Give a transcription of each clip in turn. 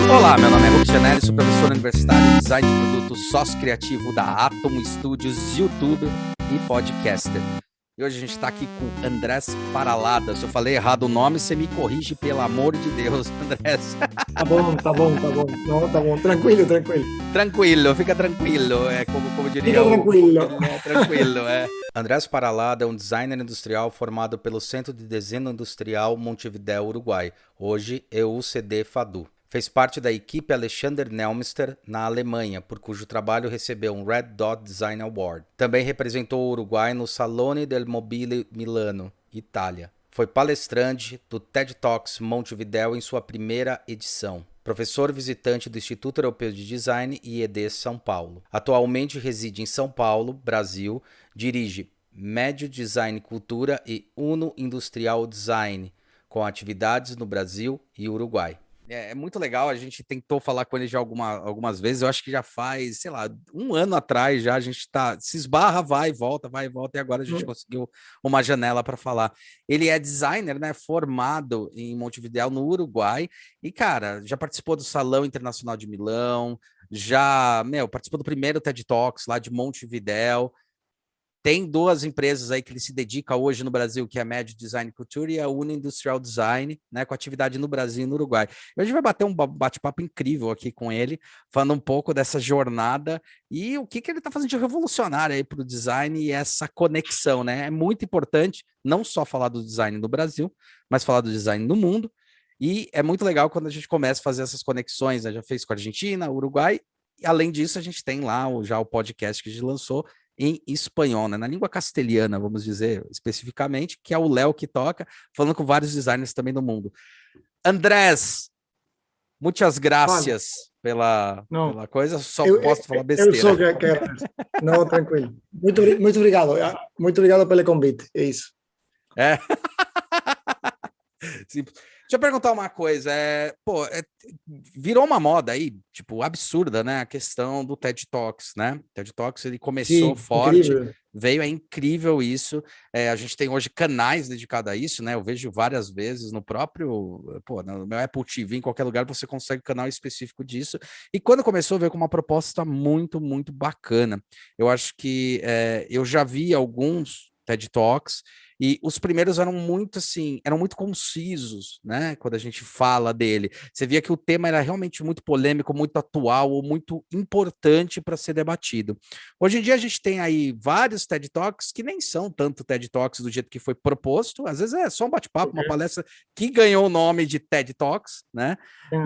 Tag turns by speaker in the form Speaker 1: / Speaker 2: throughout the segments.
Speaker 1: Olá, meu nome é Rubens Janelli, sou professor universitário de design de produtos, sócio criativo da Atom Studios, youtuber e podcaster. E hoje a gente está aqui com Andrés Paralada. Se eu falei errado o nome, você me corrige, pelo amor de Deus, Andrés.
Speaker 2: Tá bom. Não, tá bom. Tranquilo.
Speaker 1: Tranquilo, fica tranquilo. É como diria
Speaker 2: Fica tranquilo.
Speaker 1: Tranquilo, é. Andrés Paralada é um designer industrial formado pelo Centro de Desenho Industrial Montevidéu, Uruguai. Hoje é o UCD FADU. Fez parte da equipe Alexander Neumeister na Alemanha, por cujo trabalho recebeu um Red Dot Design Award. Também representou o Uruguai no Salone del Mobile Milano, Itália. Foi palestrante do TED Talks Montevidéu em sua primeira edição. Professor visitante do Instituto Europeu de Design e ED São Paulo. Atualmente reside em São Paulo, Brasil, dirige Médio Design Cultura e Uno Industrial Design, com atividades no Brasil e Uruguai. É muito legal, a gente tentou falar com ele já algumas vezes, eu acho que já faz, sei lá, um ano atrás já, a gente se esbarra, vai e volta, e agora a gente conseguiu uma janela para falar. Ele é designer, né, formado em Montevidéu, no Uruguai, e, cara, já participou do Salão Internacional de Milão, participou do primeiro TED Talks lá de Montevidéu. Tem duas empresas aí que ele se dedica hoje no Brasil, que é a Médio Design Culture e a Uno Industrial Design, né, com atividade no Brasil e no Uruguai. E a gente vai bater um bate-papo incrível aqui com ele, falando um pouco dessa jornada e o que ele está fazendo de revolucionário aí para o design e essa conexão, né? É muito importante não só falar do design no Brasil, mas falar do design no mundo. E é muito legal quando a gente começa a fazer essas conexões, né? Já fez com a Argentina, Uruguai, e além disso a gente tem lá já o podcast que a gente lançou em espanhol, né? Na língua castelhana, vamos dizer especificamente, que é o Léo que toca, falando com vários designers também do mundo. Andrés, muitas graças pela coisa, só posso falar besteira.
Speaker 2: Eu sou que agradeço. Não, tranquilo. Muito obrigado. Muito obrigado pelo convite, é isso.
Speaker 1: Sim. Deixa eu perguntar uma coisa, virou uma moda aí, tipo, absurda, né, a questão do TED Talks, né? TED Talks, ele começou forte, incrível. É incrível isso, a gente tem hoje canais dedicados a isso, né? Eu vejo várias vezes no próprio, no meu Apple TV, em qualquer lugar você consegue canal específico disso, e quando começou veio com uma proposta muito, muito bacana. Eu acho que eu já vi alguns TED Talks, e os primeiros eram muito concisos, né? Quando a gente fala dele, você via que o tema era realmente muito polêmico, muito atual, ou muito importante para ser debatido. Hoje em dia a gente tem aí vários TED Talks que nem são tanto TED Talks do jeito que foi proposto, às vezes é só um bate-papo, uma palestra que ganhou o nome de TED Talks, né?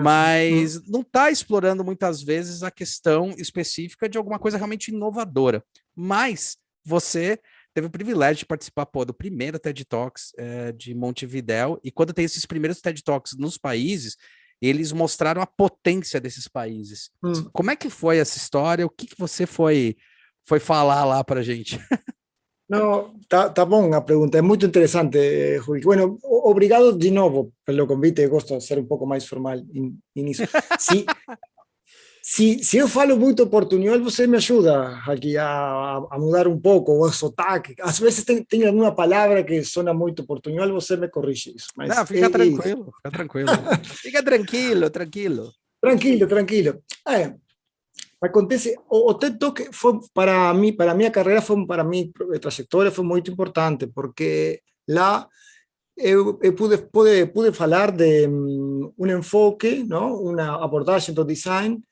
Speaker 1: Mas não está explorando muitas vezes a questão específica de alguma coisa realmente inovadora. Mas você teve o privilégio de participar do primeiro TED Talks de Montevidéu, e quando tem esses primeiros TED Talks nos países, eles mostraram a potência desses países. Como é que foi essa história? O que você foi falar lá para a gente?
Speaker 2: Não, tá bom a pergunta, é muito interessante, Rui. Bueno, obrigado de novo pelo convite, eu gosto de ser um pouco mais formal nisso. Se eu falo muito portunhol, você me ajuda aqui a mudar um pouco o sotaque. Às vezes tem alguma palavra que sona muito portunhol, você me corrige isso. Mas
Speaker 1: não, fica tranquilo, fica tranquilo. Fica tranquilo.
Speaker 2: Tranquilo. Acontece, o TED Talk foi para minha carreira, para minha trajetória, foi muito importante, porque lá eu pude falar de enfoque, não? Uma abordagem do design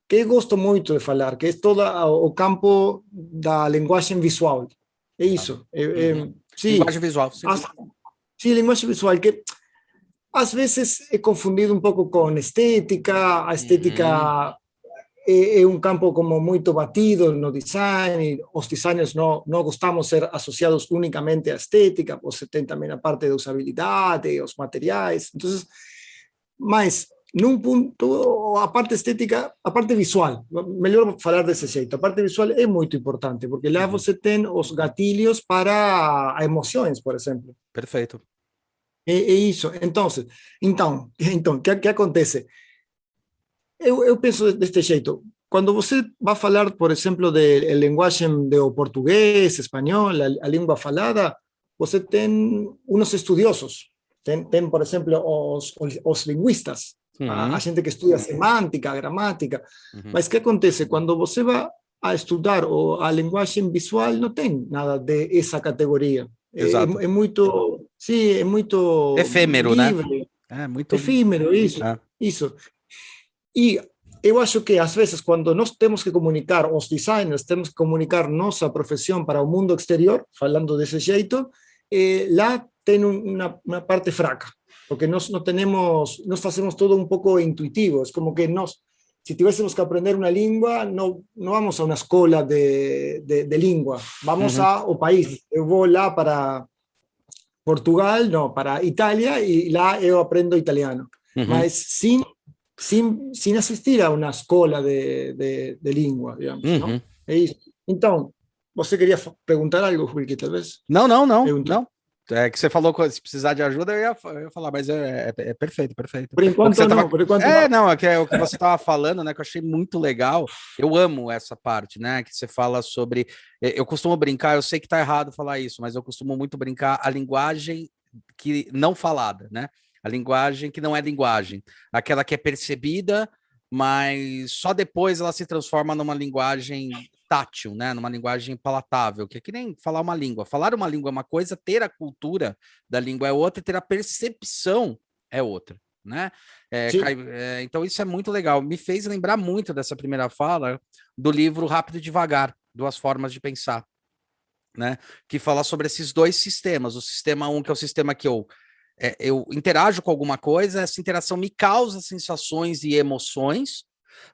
Speaker 2: que eu gosto muito de falar, que é todo o campo da linguagem visual. É isso. Sim,
Speaker 1: linguagem visual.
Speaker 2: Sim, linguagem visual, que às vezes é confundido um pouco com estética. A estética é um campo como muito batido no design. Os designers não gostamos de ser associados unicamente à estética, você tem também a parte da usabilidade, os materiais. Então, mas num ponto, a parte estética, a parte visual, melhor falar desse jeito, a parte visual é muito importante, porque lá você tem os gatilhos para emoções, por exemplo.
Speaker 1: Perfeito.
Speaker 2: É isso. Então, o que acontece? Eu penso deste jeito. Quando você vai falar, por exemplo, de linguagem do português, espanhol, a língua falada, você tem uns estudiosos. Tem, por exemplo, os linguistas, a gente que estuda semântica, gramática. Mas o que acontece? Quando você vai a estudar a linguagem visual, não tem nada dessa categoria.
Speaker 1: Exato.
Speaker 2: É muito, sim, é muito
Speaker 1: Efêmero,
Speaker 2: livre,
Speaker 1: né? É muito...
Speaker 2: efímero, isso. E eu acho que, às vezes, quando nós temos que comunicar, os designers, temos que comunicar nossa profissão para o mundo exterior, falando desse jeito, lá tem uma parte fraca, porque nós não temos, nós fazemos todo um pouco intuitivo, é como que nós, se tivéssemos que aprender uma língua, não vamos a uma escola de língua, vamos ao país. Eu vou lá para Portugal, não, para Itália, e lá eu aprendo italiano, mas sem assistir a uma escola de língua, digamos, não? É isso. Então, você queria perguntar algo, Wilkie, talvez?
Speaker 1: Não. É que você falou que se precisar de ajuda, eu ia falar, mas é perfeito.
Speaker 2: Por enquanto não, por enquanto
Speaker 1: não. Não, é que é o que você estava falando, né, que eu achei muito legal. Eu amo essa parte, né, que você fala sobre... Eu costumo brincar, eu sei que tá errado falar isso, mas eu costumo muito brincar a linguagem que não falada, né? A linguagem que não é linguagem. Aquela que é percebida, mas só depois ela se transforma numa linguagem tátil, né? Numa linguagem palatável, que é que nem falar uma língua. Falar uma língua é uma coisa, ter a cultura da língua é outra, ter a percepção é outra, né? Então isso é muito legal. Me fez lembrar muito dessa primeira fala do livro Rápido e Devagar, Duas Formas de Pensar, né? Que fala sobre esses dois sistemas. O sistema 1, que é o sistema que eu interajo com alguma coisa, essa interação me causa sensações e emoções,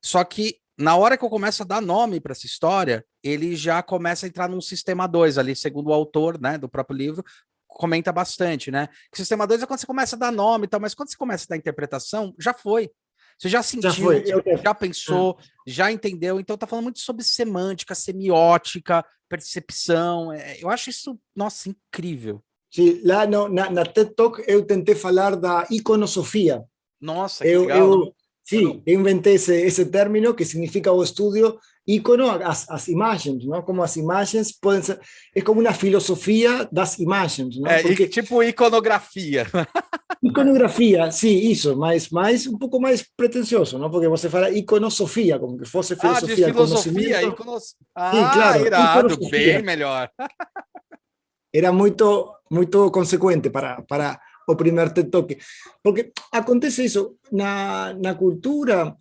Speaker 1: só que na hora que eu começo a dar nome para essa história, ele já começa a entrar num sistema 2 ali, segundo o autor, né, do próprio livro, comenta bastante, né? Que o sistema 2 é quando você começa a dar nome e tal, mas quando você começa a dar interpretação, já foi. Você já sentiu, já pensou, já entendeu, então tá falando muito sobre semântica, semiótica, percepção, eu acho isso, nossa, incrível.
Speaker 2: Sim, lá na TED Talk eu tentei falar da iconosofia.
Speaker 1: Nossa, que legal.
Speaker 2: Sim, eu inventei esse término que significa o estudo ícono, as imagens, não? Como as imagens podem ser, é como uma filosofia das imagens, não?
Speaker 1: Porque, tipo iconografia.
Speaker 2: Iconografia, sim, isso, mas um pouco mais pretensioso, não? Porque você fala iconosofia, como que fosse filosofia.
Speaker 1: De filosofia,
Speaker 2: sim, claro,
Speaker 1: irado, bem melhor.
Speaker 2: Era muito consequente para o primeiro TED Talk. Porque acontece isso, na cultura,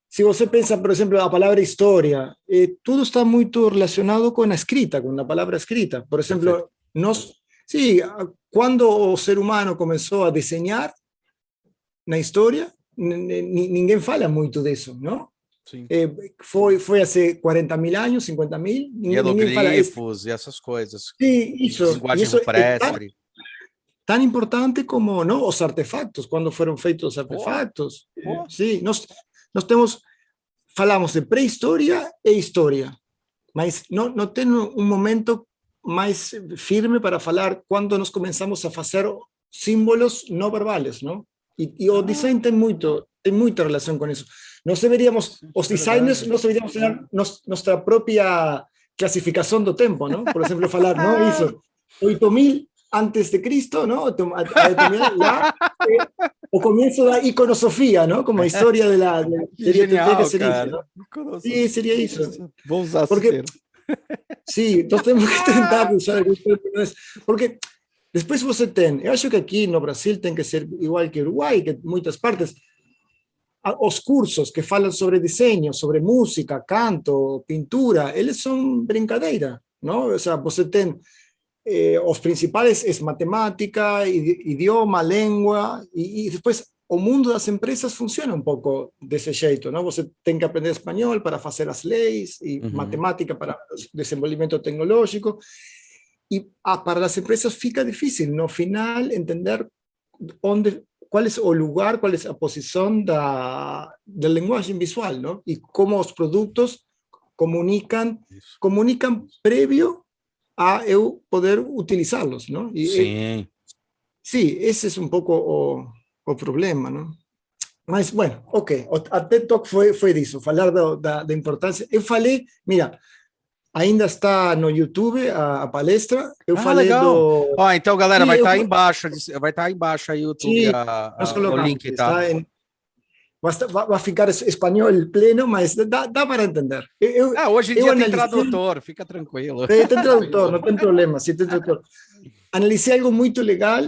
Speaker 2: se você pensa, por exemplo, a palavra história, tudo está muito relacionado com a escrita, com a palavra escrita. Por exemplo, quando o ser humano começou a desenhar na história, ninguém fala muito disso, não?
Speaker 1: Sim.
Speaker 2: Foi há 40.000 anos, 50.000.
Speaker 1: Hieroglifos e essas coisas.
Speaker 2: Sim, isso.
Speaker 1: Linguagem rupestre.
Speaker 2: Tão importante como, não, os artefactos, quando foram feitos os artefactos. Sim, nós falamos de pré-história e história, mas não tem um momento mais firme para falar quando nós começamos a fazer símbolos não verbais, não? E o design tem muita relação com isso. Nós deveríamos, os designers, nós deveríamos ter nossa própria classificação do tempo, não? Por exemplo, falar, não, isso, 8.000 antes de Cristo, ¿no? O comienzo da iconosofía, ¿no? Como historia de la...
Speaker 1: Genial, cara.
Speaker 2: ¿No? Sí, sería eso.
Speaker 1: Vamos usar
Speaker 2: porque, sí, entonces tenemos que tentar usar porque después você tem, eu acho que aqui no Brasil tem que ser igual que Uruguai, que muitas partes, os cursos que falam sobre desenho, sobre música, canto, pintura, eles são brincadeira, não? Ou seja, você tem os principais é matemática, idioma, língua, e depois o mundo das empresas funciona um pouco desse jeito, não? Você tem que aprender espanhol para fazer as leis, e matemática para desenvolvimento tecnológico, e para as empresas fica difícil, no final, entender qual é o lugar, qual é a posição da linguagem visual, não? E como os produtos comunicam prévio a eu poder utilizá-los, não?
Speaker 1: Sim.
Speaker 2: Sim, esse é um pouco o problema, não? Mas, bueno, ok, a TED Talk foi disso, falar da importância. Eu falei, mira, ainda está no YouTube a palestra. Eu falei
Speaker 1: legal.
Speaker 2: do...
Speaker 1: Ó, então, galera,
Speaker 2: Sim,
Speaker 1: vai estar embaixo, aí o YouTube,
Speaker 2: sim, nós
Speaker 1: o
Speaker 2: colocamos,
Speaker 1: link, tá?
Speaker 2: está em... Vai ficar espanhol pleno, mas dá para entender.
Speaker 1: Hoje em
Speaker 2: Eu
Speaker 1: dia tem
Speaker 2: analisei,
Speaker 1: tradutor, fica tranquilo.
Speaker 2: tem tradutor, não tem problema, sim, tem tradutor. Analisei algo muito legal,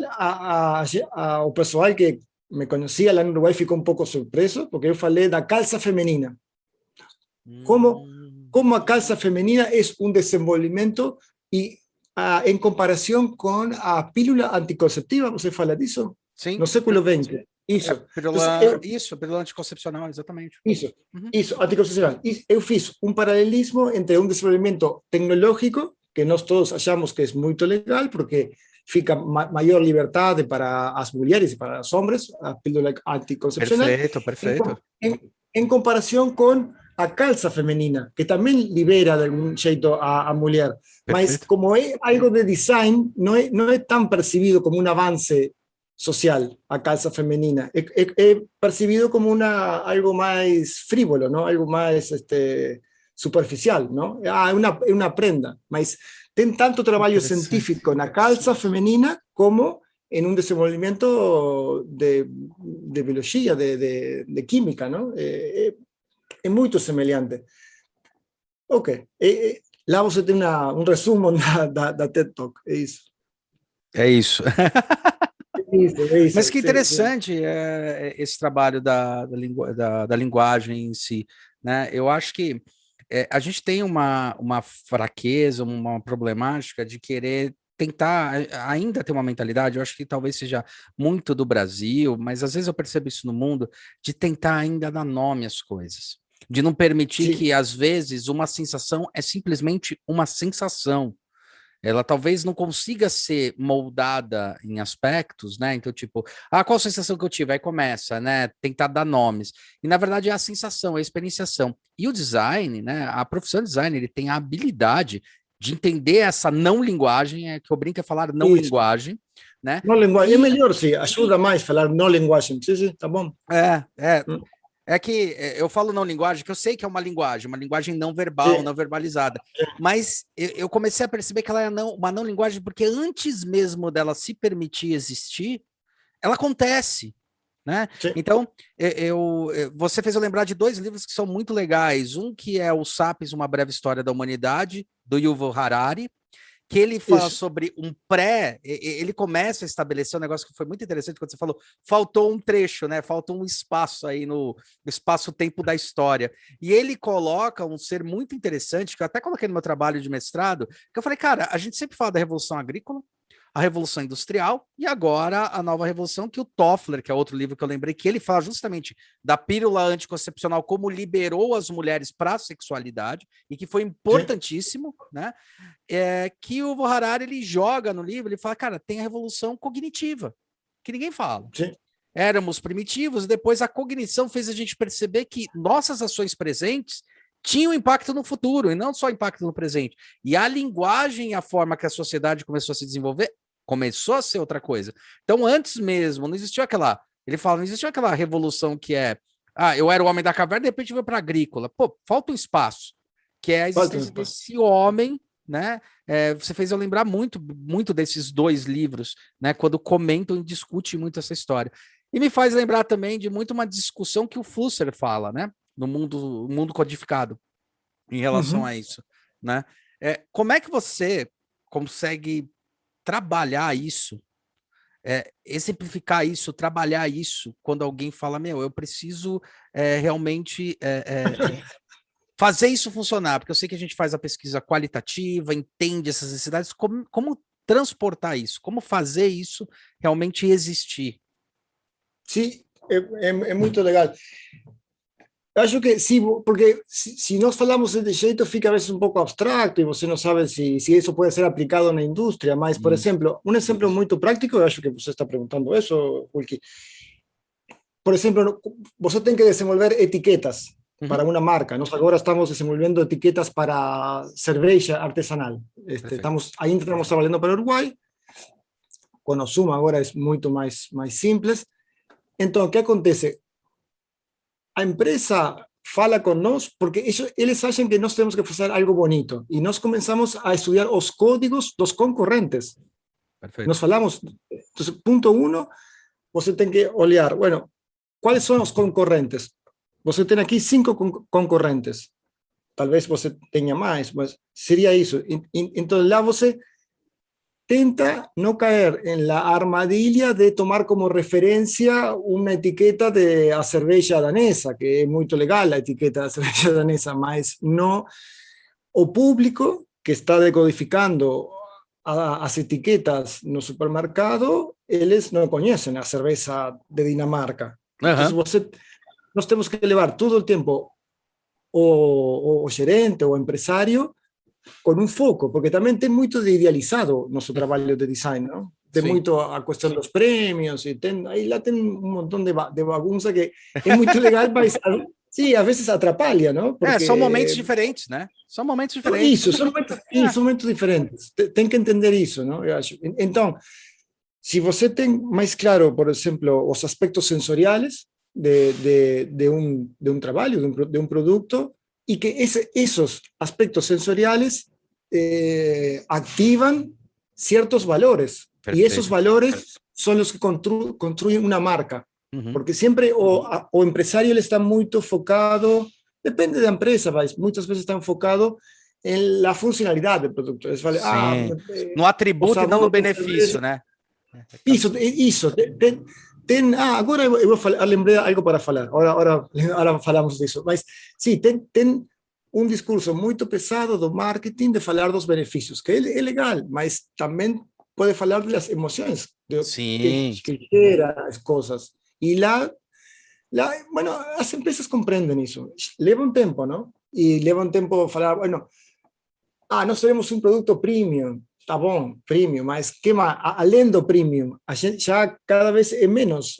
Speaker 2: o pessoal que me conhecia lá no Uruguai ficou um pouco surpreso, porque eu falei da calça feminina. Como a calça femenina é um desenvolvimento e em comparação com a pílula anticonceptiva, você fala disso?
Speaker 1: Sim.
Speaker 2: No século XX. Isso.
Speaker 1: Pílula anticoncepcional, exatamente.
Speaker 2: Isso, anticoncepcional. Eu fiz um paralelismo entre um desenvolvimento tecnológico, que nós todos achamos que é muito legal, porque fica maior liberdade para as mulheres e para os homens, a pílula anticoncepcional.
Speaker 1: Perfeito.
Speaker 2: Em comparação com a calça feminina, que também libera de algum jeito a mulher. Mas como é algo de design, não é tão percebido como um avance social a calça feminina. É percebido como algo mais frívolo, ¿no? Algo mais superficial, ¿no? É uma prenda, mas tem tanto trabalho científico na calça feminina como en un desenvolvimiento de biología, de química, ¿no? Es muy semejante. Ok. Lá você tem um resumo da TED Talk, é isso.
Speaker 1: É isso.
Speaker 2: Isso.
Speaker 1: Mas que interessante esse trabalho da linguagem em si, né? Eu acho que a gente tem uma fraqueza, uma problemática de querer tentar ainda ter uma mentalidade, eu acho que talvez seja muito do Brasil, mas às vezes eu percebo isso no mundo, de tentar ainda dar nome às coisas, de não permitir que, às vezes, uma sensação é simplesmente uma sensação. Ela talvez não consiga ser moldada em aspectos, né? Então, tipo, qual a sensação que eu tive? Aí começa, né? Tentar dar nomes. E, na verdade, é a sensação, é a experienciação. E o design, né? A profissão de design, ele tem a habilidade de entender essa não linguagem, que eu brinco é falar não linguagem, né?
Speaker 2: Não linguagem, é melhor, sim, ajuda mais falar não linguagem, sim, tá bom.
Speaker 1: É que eu falo não linguagem, que eu sei que é uma linguagem não verbal, não verbalizada, mas eu comecei a perceber que ela é uma não linguagem porque antes mesmo dela se permitir existir, ela acontece, né? Então, você fez eu lembrar de 2 livros que são muito legais, um que é o Sapiens, Uma Breve História da Humanidade, do Yuval Harari, que ele fala sobre ele começa a estabelecer um negócio que foi muito interessante quando você falou, faltou um trecho, né? Faltou um espaço aí no espaço-tempo da história. E ele coloca um ser muito interessante, que eu até coloquei no meu trabalho de mestrado, que eu falei, cara, a gente sempre fala da Revolução Agrícola, a Revolução Industrial e agora a nova revolução, que o Toffler, que é outro livro que eu lembrei, que ele fala justamente da pílula anticoncepcional, como liberou as mulheres para a sexualidade e que foi importantíssimo, né? Que o Harari ele joga no livro, ele fala, cara, tem a revolução cognitiva, que ninguém fala. Éramos primitivos, e depois a cognição fez a gente perceber que nossas ações presentes tinham impacto no futuro, e não só impacto no presente. E a linguagem e a forma que a sociedade começou a se desenvolver começou a ser outra coisa. Então, antes mesmo, não existia ele fala, não existia aquela revolução que eu era o homem da caverna, de repente veio para a agrícola. Pô, falta um espaço, que é a existência desse homem, né? Você fez eu lembrar muito desses 2 livros, né? Quando comentam e discutem muito essa história. E me faz lembrar também de muito uma discussão que o Flusser fala, né? No mundo codificado, em relação a isso, né? Como é que você consegue trabalhar isso, exemplificar isso, trabalhar isso, quando alguém fala, eu preciso realmente fazer isso funcionar, porque eu sei que a gente faz a pesquisa qualitativa, entende essas necessidades, como transportar isso, como fazer isso realmente existir?
Speaker 2: Sim, é muito legal. Eu acho que sim, porque se nós falamos de jeito, fica a vezes um pouco abstrato e você não sabe se isso pode ser aplicado na indústria, mas, por exemplo, um exemplo muito prático, eu acho que você está perguntando isso, Wilkie. Por exemplo, você tem que desenvolver etiquetas para uma marca. Nós agora estamos desenvolvendo etiquetas para cerveja artesanal. Ainda estamos trabalhando para o Uruguai, com o Zoom agora é muito mais simples. Então, o que acontece? A empresa fala com nós, porque eles acham que nós temos que fazer algo bonito. E nós começamos a estudar os códigos dos concorrentes.
Speaker 1: Perfeito.
Speaker 2: Nós falamos, então, ponto 1, você tem que olhar, bueno, quais são os concorrentes? Você tem aqui 5 concorrentes. Talvez você tenha mais, mas seria isso. Então, lá você tenta no caer en la armadilha de tomar como referencia una etiqueta de a cerveja danesa, que é muito legal a etiqueta da cerveja danesa, mas no o público que está decodificando as etiquetas no supermercado, eles não conhecem a cerveja de Dinamarca. Então, nós temos que levar todo o tempo o gerente, o empresário, com um foco, porque também tem muito de idealizado nosso trabalho de design, não? Tem muito a questão dos prêmios, e aí lá tem um montão de bagunça que é muito legal, mas sim, às vezes atrapalha, não?
Speaker 1: Porque... são momentos diferentes, né? São momentos diferentes.
Speaker 2: Isso, são momentos diferentes. Tem que entender isso, não? Eu acho. Então, se você tem mais claro, por exemplo, os aspectos sensoriais de um trabalho, de um produto, y que esos aspectos sensoriales activan ciertos valores. Perfecto. Y esos valores son los que construyen una marca. Porque siempre o empresario ele está muy focado, depende de la empresa, mas muchas veces está enfocado en la funcionalidad del producto. Eles falam,
Speaker 1: no atributo e não no benefício, né?
Speaker 2: Isso. Agora eu vou falar, lembrei algo para falar, agora falamos disso, mas sim, tem um discurso muito pesado do marketing de falar dos benefícios, que é legal, mas também pode falar das emoções, que gera as coisas. E lá, bueno, as empresas compreendem isso, leva um tempo, não? E leva um tempo falar, bueno, nós teremos um produto premium, tá bom, premium, mas que mais? Além do premium, a gente já cada vez é menos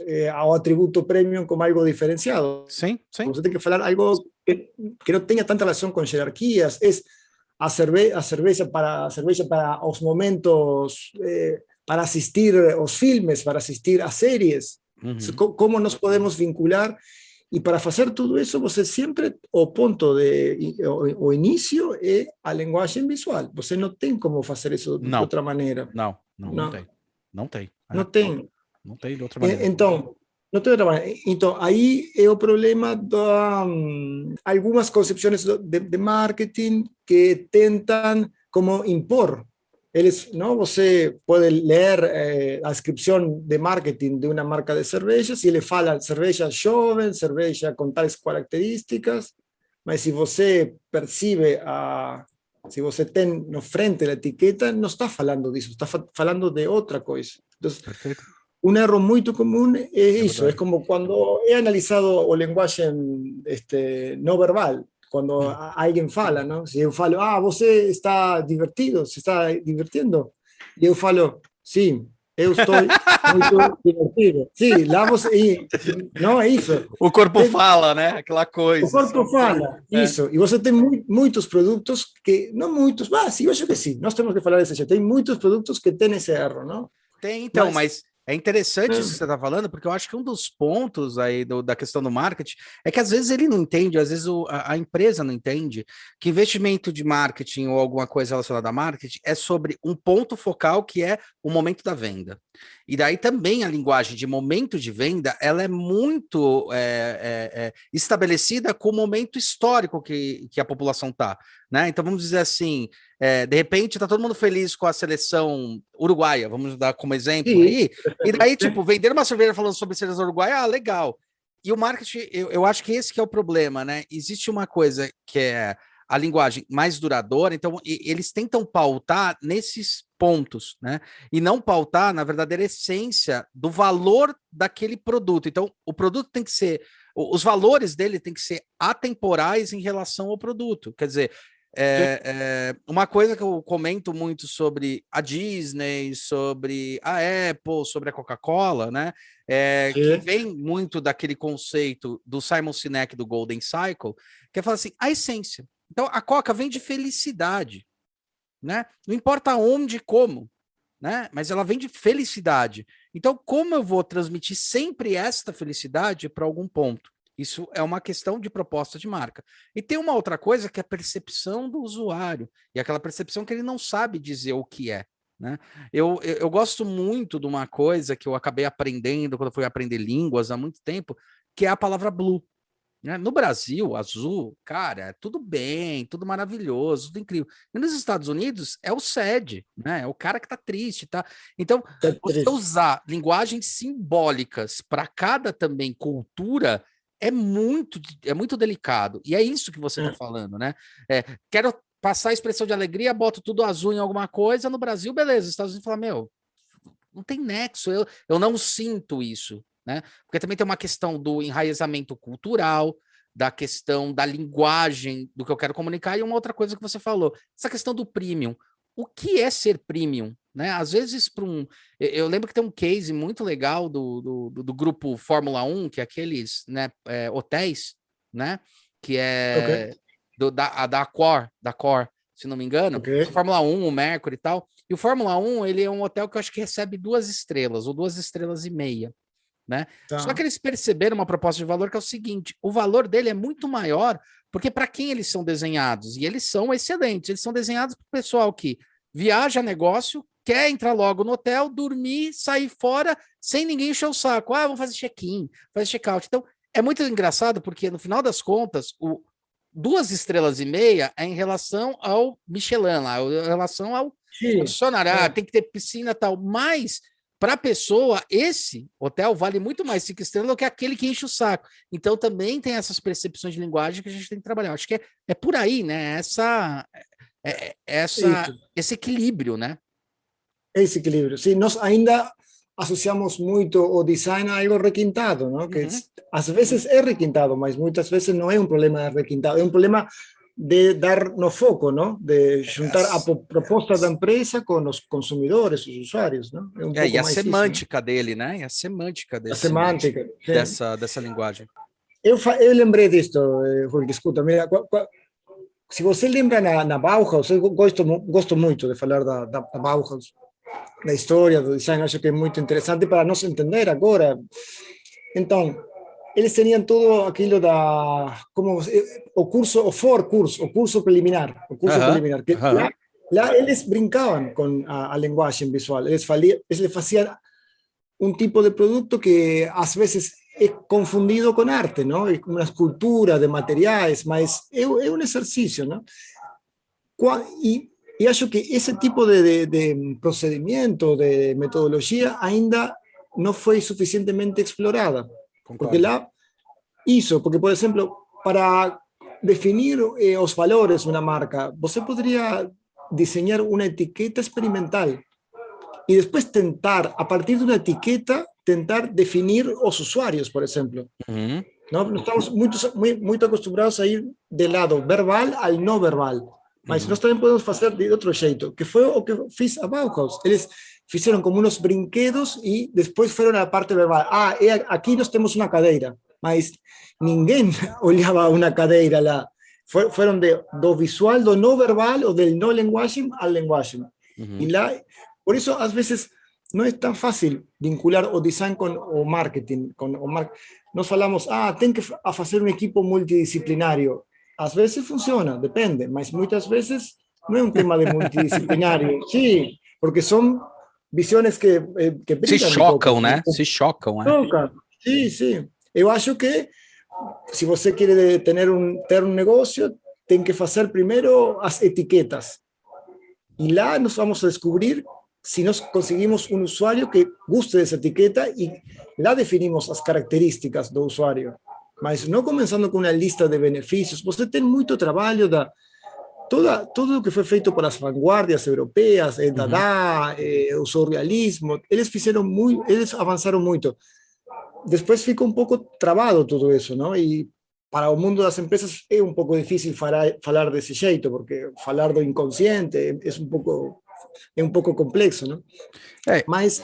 Speaker 2: o atributo premium como algo diferenciado.
Speaker 1: Sim.
Speaker 2: Você tem que falar algo que não tenha tanta relação com hierarquias, é a cerveja para os momentos, para assistir aos filmes, para assistir às séries. Como nós podemos vincular? E para fazer tudo isso, você sempre, o ponto o início é a linguagem visual. Você não tem como fazer isso de outra maneira.
Speaker 1: Não tem. Não tem de outra maneira.
Speaker 2: Então, não tem outra maneira. Então, aí é o problema de algumas concepções de marketing que tentam como impor. Você pode ler a descrição de marketing de uma marca de cervejas e ele fala cerveja jovem, cerveja com tais características, mas se você percebe, se você tem no frente a etiqueta, não está falando disso, está falando de outra coisa. Então, um erro muito comum é isso, é como quando é analisado o linguagem não verbal. Quando alguém fala, não? Se eu falo, você está divertido, se está divertindo, e eu falo, sim, eu estou muito divertido. Sim, lá você... Não é isso.
Speaker 1: O corpo fala, né? Aquela coisa.
Speaker 2: O corpo fala, isso. E você tem muitos produtos que... Não muitos, sim, eu acho que sim. Nós temos que falar desse jeito. Tem muitos produtos que têm esse erro, não?
Speaker 1: Tem, então, mas é interessante isso que você está falando, porque eu acho que um dos pontos aí da questão do marketing é que às vezes ele não entende, às vezes a empresa não entende que investimento de marketing ou alguma coisa relacionada a marketing é sobre um ponto focal que é o momento da venda. E daí também a linguagem de momento de venda, ela é muito estabelecida com o momento histórico que a população está, né? Então vamos dizer assim, de repente está todo mundo feliz com a seleção uruguaia, vamos dar como exemplo aí, e daí tipo, vender uma cerveja falando sobre a seleção uruguaia, legal. E o marketing, eu acho que esse que é o problema, né? Existe uma coisa que é a linguagem mais duradoura, então eles tentam pautar nesses pontos, né? E não pautar na verdadeira essência do valor daquele produto. Então, o produto tem que ser, os valores dele tem que ser atemporais em relação ao produto. Quer dizer, uma coisa que eu comento muito sobre a Disney, sobre a Apple, sobre a Coca-Cola, né? Que vem muito daquele conceito do Simon Sinek do Golden Cycle, que é falar assim, a essência. Então, a Coca vem de felicidade, né? Não importa onde e como, né? Mas ela vem de felicidade. Então, como eu vou transmitir sempre esta felicidade para algum ponto? Isso é uma questão de proposta de marca. E tem uma outra coisa que é a percepção do usuário, e aquela percepção que ele não sabe dizer o que é, né? Eu gosto muito de uma coisa que eu acabei aprendendo quando eu fui aprender línguas há muito tempo, que é a palavra blue. Né? No Brasil, azul, cara, tudo bem, tudo maravilhoso, tudo incrível. E nos Estados Unidos é o sad, né? É o cara que tá triste, tá? Então,
Speaker 2: Está
Speaker 1: você
Speaker 2: triste.
Speaker 1: usar linguagens simbólicas para cada também cultura é muito delicado. E é isso que você está falando, né? Quero passar a expressão de alegria, boto tudo azul em alguma coisa. No Brasil, beleza. Os Estados Unidos falam, meu, não tem nexo, eu não sinto isso, né? Porque também tem uma questão do enraizamento cultural, da questão da linguagem, do que eu quero comunicar, e uma outra coisa que você falou, essa questão do premium. O que é ser premium? Né? Às vezes, para um. Eu lembro que tem um case muito legal do grupo Fórmula 1, que é aqueles, né, hotéis, né? Que
Speaker 2: Ok,
Speaker 1: é da Accor, se não me engano,
Speaker 2: ok,
Speaker 1: a Fórmula 1, o Mercury e tal. E o Fórmula 1, ele é um hotel que eu acho que recebe 2 estrelas, ou 2 estrelas e meia, né? Só que
Speaker 2: tá.
Speaker 1: eles perceberam uma proposta de valor que é o seguinte, o valor dele é muito maior, porque para quem eles são desenhados? E eles são excelentes, eles são desenhados para o pessoal que viaja a negócio, quer entrar logo no hotel, dormir, sair fora, sem ninguém encher o saco. Ah, vamos fazer check-in, fazer check-out. Então, é muito engraçado, porque no final das contas, 2 estrelas e meia é em relação ao Michelin lá, em relação ao
Speaker 2: Sí,
Speaker 1: funcionário,
Speaker 2: claro.
Speaker 1: tem que ter piscina e tal, mas para a pessoa, esse hotel vale muito mais 5 estrelas do que aquele que enche o saco. Então também tem essas percepções de linguagem que a gente tem que trabalhar. Acho que é por aí, né?
Speaker 2: Isso,
Speaker 1: Esse equilíbrio, né?
Speaker 2: esse equilíbrio. Sim, nós ainda associamos muito o design a algo requintado, não? Que
Speaker 1: Uhum.
Speaker 2: às vezes é requintado, mas muitas vezes não é um problema de requintado, é um problema de dar no foco, não? De juntar a proposta da empresa com os consumidores, os usuários, não? É um
Speaker 1: E
Speaker 2: pouco
Speaker 1: a
Speaker 2: mais isso, não?
Speaker 1: semântica dele, né? E a semântica
Speaker 2: A semântica, sim.
Speaker 1: dessa linguagem.
Speaker 2: Eu lembrei disto, Rui, escuta, mira, se você lembra na Bauhaus, eu gosto muito de falar da Bauhaus, da história do design, acho que é muito interessante para nós entender agora. Então, eles tinham tudo aquilo como o curso, o curso preliminar,
Speaker 1: Aham,
Speaker 2: que
Speaker 1: aham.
Speaker 2: lá eles brincavam com a linguagem visual, eles faziam un tipo de producto que às vezes é confundido com arte, não? É uma escultura de materiais, mas é um exercício, não? E acho que esse tipo de procedimento, de metodologia, ainda não foi suficientemente explorada. Porque
Speaker 1: Concordo.
Speaker 2: lá, isso, porque, por exemplo, para definir os valores de uma marca, você poderia desenhar uma etiqueta experimental y después tentar, a partir de una etiqueta, tentar definir los usuarios, por ejemplo.
Speaker 1: Uhum.
Speaker 2: ¿No? Estamos muy acostumbrados a ir del lado verbal al no verbal. Mas
Speaker 1: Uhum.
Speaker 2: nós também podemos fazer de outro jeito, que foi o que fiz a Bauhaus. Eles fizeram como uns brinquedos e depois foram a parte verbal. Ah, aqui nós temos uma cadeira, mas ninguém olhava uma cadeira lá. Foram do visual, do no verbal ou do no linguagem ao linguagem. E
Speaker 1: Uhum.
Speaker 2: lá, por isso, às vezes, não é tão fácil vincular o design com o marketing. Nós falamos, tem que fazer um equipo multidisciplinário. Às vezes funciona, depende, mas muitas vezes não é um tema de multidisciplinário. Sim, porque são visões que
Speaker 1: Se
Speaker 2: brigam um pouco.
Speaker 1: chocam, né? Se chocam, né?
Speaker 2: Choca. Sim, sim. Eu acho que se você quer ter um negócio, tem que fazer primeiro as etiquetas. E lá nós vamos a descobrir se nós conseguimos um usuário que guste dessa etiqueta e lá definimos as características do usuário. Mas não começando com uma lista de benefícios. Você tem muito trabalho tudo o que foi feito pelas vanguardias europeias,
Speaker 1: Uhum.
Speaker 2: Dada, o surrealismo, eles avançaram muito. Depois fica um pouco travado tudo isso, não? E para o mundo das empresas é um pouco difícil falar desse jeito, porque falar do inconsciente é um pouco complexo, não?
Speaker 1: É,
Speaker 2: Mas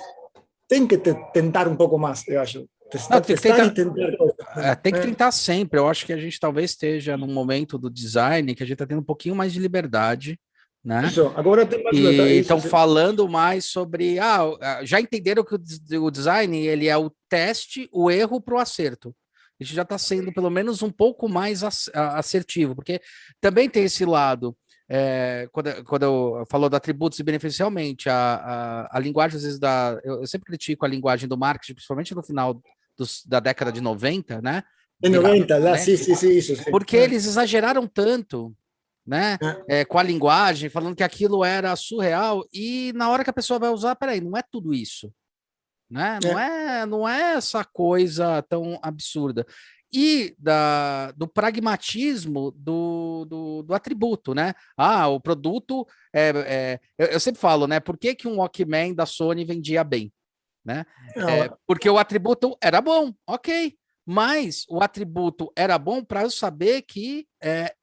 Speaker 2: tem que tentar um pouco mais, eu acho.
Speaker 1: não,
Speaker 2: Testar e tentar coisas.
Speaker 1: tem que tentar sempre. Eu acho que a gente talvez esteja num momento do design que a gente está tendo um pouquinho mais de liberdade, né?
Speaker 2: Isso, agora tem mais
Speaker 1: E
Speaker 2: libertad. Isso,
Speaker 1: estão falando mais sobre. Já entenderam que o design ele é o teste, o erro para o acerto. a gente já está sendo pelo menos um pouco mais assertivo, porque também tem esse lado, quando eu falo de atributos e benefícios, realmente, a linguagem, às vezes, eu sempre critico a linguagem do marketing, principalmente no final da década de 90, né?
Speaker 2: En 90, sí, sí, sí, eso sí.
Speaker 1: Porque eles exageraram tanto, né? Com a linguagem, falando que aquilo era surreal, e na hora que a pessoa vai usar, peraí, não é tudo isso, né? Não é essa coisa tão absurda. E do pragmatismo do atributo, né? O produto eu sempre falo, né? Por que um Walkman da Sony vendia bem, né? Porque o atributo era bom, ok. Mas o atributo era bom para eu saber que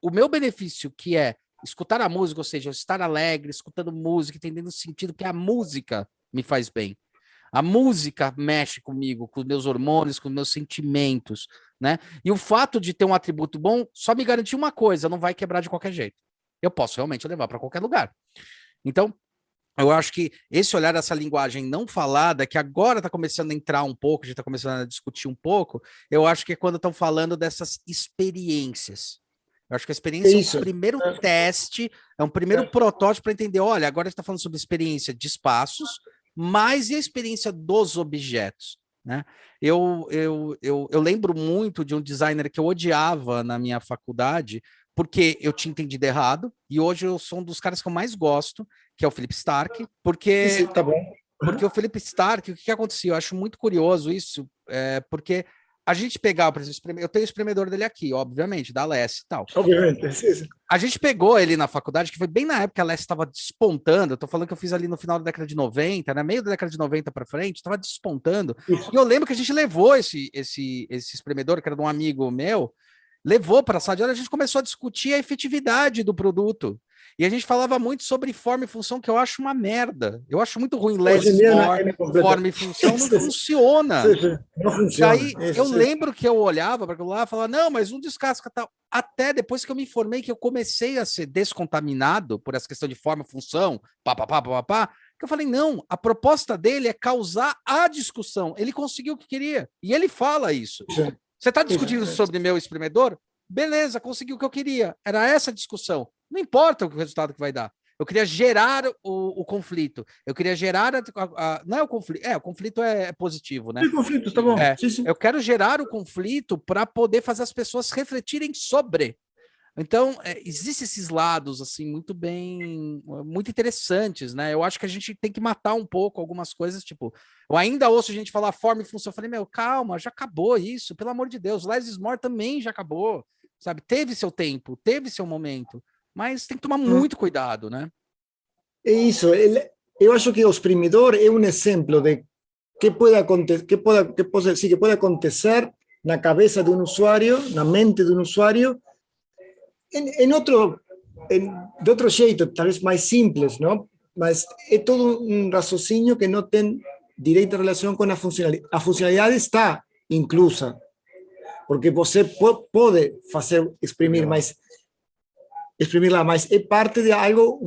Speaker 1: o meu benefício, que é escutar a música, ou seja, estar alegre, escutando música, entendendo o sentido que a música me faz bem. A música mexe comigo, com os meus hormônios, com os meus sentimentos, né? E o fato de ter um atributo bom só me garantiu uma coisa, não vai quebrar de qualquer jeito. Eu posso realmente levar para qualquer lugar. Então, eu acho que esse olhar, essa linguagem não falada, que agora está começando a entrar um pouco, a gente está começando a discutir um pouco, eu acho que é quando estão falando dessas experiências. Eu acho que a experiência é um primeiro teste, é um primeiro protótipo para entender, olha, agora a gente está falando sobre experiência de espaços, mas e a experiência dos objetos, né? Eu lembro muito de um designer que eu odiava na minha faculdade, porque eu tinha entendido errado, e hoje eu sou um dos caras que eu mais gosto, que é o Philip Stark, porque,
Speaker 2: tá bom.
Speaker 1: Porque o Philip Stark, o que acontecia? Eu acho muito curioso isso, porque a gente pegava, por exemplo, eu tenho o espremedor dele aqui, obviamente, da Alessi e tal.
Speaker 2: Obviamente, sim.
Speaker 1: A gente pegou ele na faculdade, que foi bem na época que a Alessi estava despontando, eu tô falando que eu fiz ali no final da década de 90, né, meio da década de 90 para frente, estava despontando, isso. E eu lembro que a gente levou esse espremedor, que era de um amigo meu, levou para a sala de aula, a gente começou a discutir a efetividade do produto. E a gente falava muito sobre forma e função, que eu acho uma merda. Eu acho muito ruim less is more, forma e função não funciona.
Speaker 2: Não funciona.
Speaker 1: Daí eu lembro que eu olhava para aquilo lá e falava, não, mas um descasca tal. Até depois que eu me informei, que eu comecei a ser descontaminado por essa questão de forma e função, que eu falei, não, a proposta dele é causar a discussão. Ele conseguiu o que queria. E ele fala isso. Sim. Você está discutindo sobre meu espremedor? Beleza, consegui o que eu queria. Era essa a discussão. Não importa o resultado que vai dar. Eu queria gerar o conflito. Eu queria gerar não é o conflito. O conflito é positivo, né?
Speaker 2: O conflito, tá bom. Sim, sim.
Speaker 1: Eu quero gerar o conflito para poder fazer as pessoas refletirem sobre. Então, existem esses lados, assim, muito interessantes, né? Eu acho que a gente tem que matar um pouco algumas coisas, tipo, eu ainda ouço gente falar forma e função, eu falei, meu, calma, já acabou isso, pelo amor de Deus, less is more também já acabou, sabe? Teve seu tempo, teve seu momento, mas tem que tomar muito cuidado, né?
Speaker 2: É isso, eu acho que o exprimidor é um exemplo de que pode acontecer na cabeça de um usuário, na mente de um usuário, de otro jeito, tal vez más simples, ¿no? Mas es todo un raciocinio que no tiene directa relación con la funcionalidad. La funcionalidad está inclusa, porque você pode exprimirla más. Es parte de algo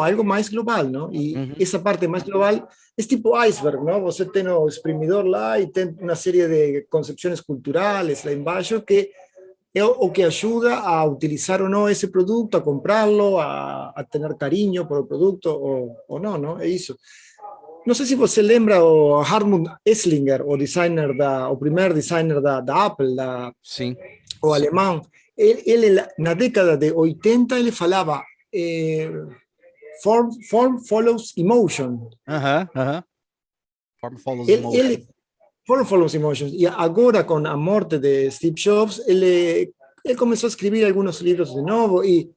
Speaker 2: algo más global, ¿no? Y esa parte más global es tipo iceberg, ¿no? Você tem o exprimidor lá y tem una serie de concepciones culturales lá embaixo que o que ayuda a utilizar o no ese producto, a comprarlo, a tener cariño por el producto o no, ¿no? É isso. Não sei se você lembra o Hartmut Esslinger, o primeiro designer da Apple,
Speaker 1: Sim.
Speaker 2: O alemão. Ele, na década de 80, ele falava form follows emotion.
Speaker 1: Form follows emotion.
Speaker 2: Form follows emotion. E agora, com a morte de Steve Jobs, ele começou a escrever alguns livros de novo e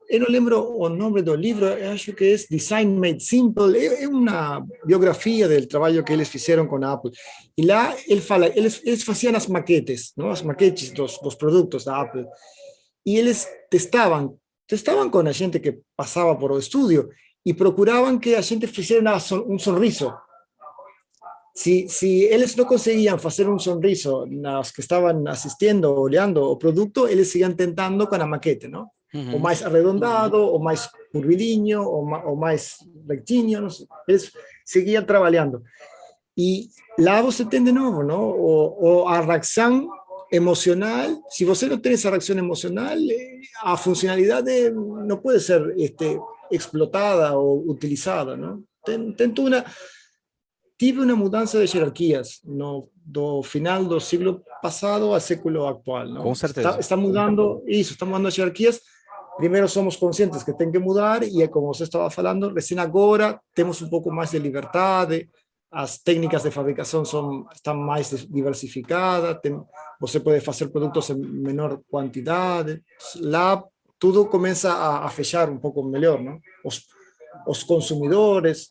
Speaker 2: eu não lembro o nome do livro, acho que é Design Made Simple, é uma biografia do trabalho que eles fizeram com a Apple. E lá ele fala, eles faziam as maquetes, não? As maquetes dos produtos da Apple. E eles testavam com a gente que passava por o estúdio e procuravam que a gente fizesse um sorriso. Si eles não conseguiam fazer um sorriso nas que estavam assistindo, olhando o produto, eles seguiam tentando com a maquete, não? O mais arredondado, o mais curvilíneo, o mais rectinho, não sei. Eles seguiam trabalhando. E lá você tem de novo, não? A reação emocional, se você não tem essa reação emocional, a funcionalidade não pode ser explotada ou utilizada, não? Tem tive uma mudança de hierarquias do final do século passado ao século atual,
Speaker 1: Com
Speaker 2: não?
Speaker 1: certeza.
Speaker 2: Está mudando isso, está mudando as hierarquias. Primeiro somos conscientes que tem que mudar e, como você estava falando, recém agora temos um pouco mais de liberdade, as técnicas de fabricação estão mais diversificadas, você pode fazer produtos em menor quantidade, lá tudo começa a fechar um pouco melhor, não? Os consumidores,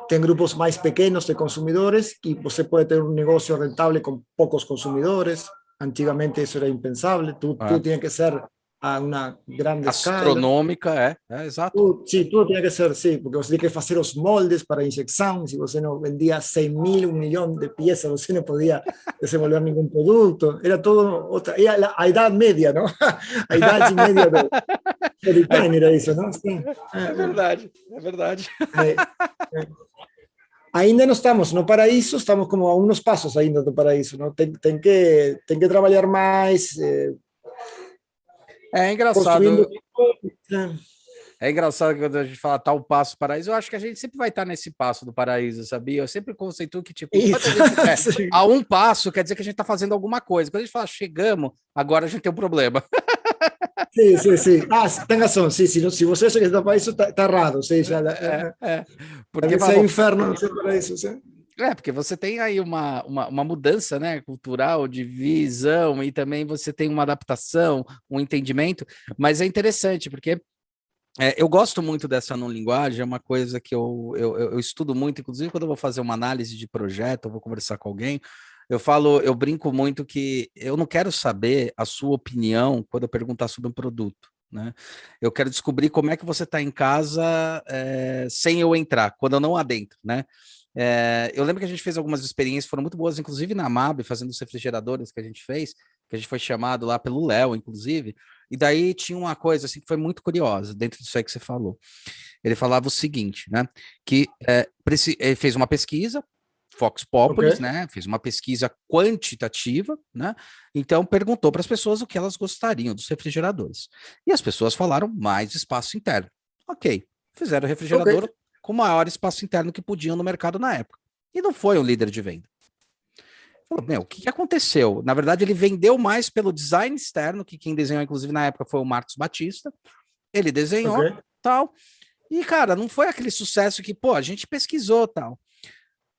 Speaker 2: tem grupos mais pequenos de consumidores e você pode ter um negócio rentável com poucos consumidores. Antigamente isso era impensável, tudo tinha que ser a uma grande escala.
Speaker 1: Astronômica, exato.
Speaker 2: Sim, tudo tinha que ser, sim, porque você tinha que fazer os moldes para injeção. Se você não vendia 100 mil, 1 milhão de peças, você não podia desenvolver nenhum produto. Era todo outra. Era a Idade Média, não? A Idade Média do design era isso, não? Sim.
Speaker 1: É verdade, é verdade.
Speaker 2: Ainda não estamos no paraíso, estamos como a uns passos ainda do paraíso, não? Tem que trabalhar mais,
Speaker 1: É
Speaker 2: construindo.
Speaker 1: engraçado. É engraçado que quando a gente fala tal passo paraíso, eu acho que a gente sempre vai estar nesse passo do paraíso, sabia? Eu sempre conceituo que, tipo, quando a gente a um passo, quer dizer que a gente está fazendo alguma coisa. Quando a gente fala chegamos, agora a gente tem um problema.
Speaker 2: Sim, sim, sim. Ah, tem razão, sim, sim. Se você acha que está paraíso, está errado. Sim, já,
Speaker 1: Porque
Speaker 2: se é inferno, não sei paraíso, sim.
Speaker 1: Porque você tem aí uma mudança, né, cultural, de visão, e também você tem uma adaptação, um entendimento, mas é interessante, porque eu gosto muito dessa não linguagem, é uma coisa que eu estudo muito, inclusive quando eu vou fazer uma análise de projeto, eu vou conversar com alguém, eu brinco muito que eu não quero saber a sua opinião quando eu perguntar sobre um produto, né? Eu quero descobrir como é que você está em casa sem eu entrar, quando eu não adentro, né? Eu lembro que a gente fez algumas experiências, foram muito boas, inclusive na MAB, fazendo os refrigeradores que a gente fez, que a gente foi chamado lá pelo Léo, inclusive, e daí tinha uma coisa assim que foi muito curiosa dentro disso aí que você falou. Ele falava o seguinte, né? Que ele fez uma pesquisa, Fox Populis,
Speaker 2: Ok.
Speaker 1: né? Fez uma pesquisa quantitativa, né? Então perguntou para as pessoas o que elas gostariam dos refrigeradores. E as pessoas falaram mais espaço interno. Ok, fizeram o
Speaker 2: Ok.
Speaker 1: refrigerador com o maior espaço interno que podiam no mercado na época. E não foi um líder de venda. Falou, meu, o que aconteceu? Na verdade, ele vendeu mais pelo design externo, que quem desenhou, inclusive, na época foi o Marcos Batista. Ele desenhou,
Speaker 2: Ok.
Speaker 1: tal. E, cara, não foi aquele sucesso que, pô, a gente pesquisou, tal.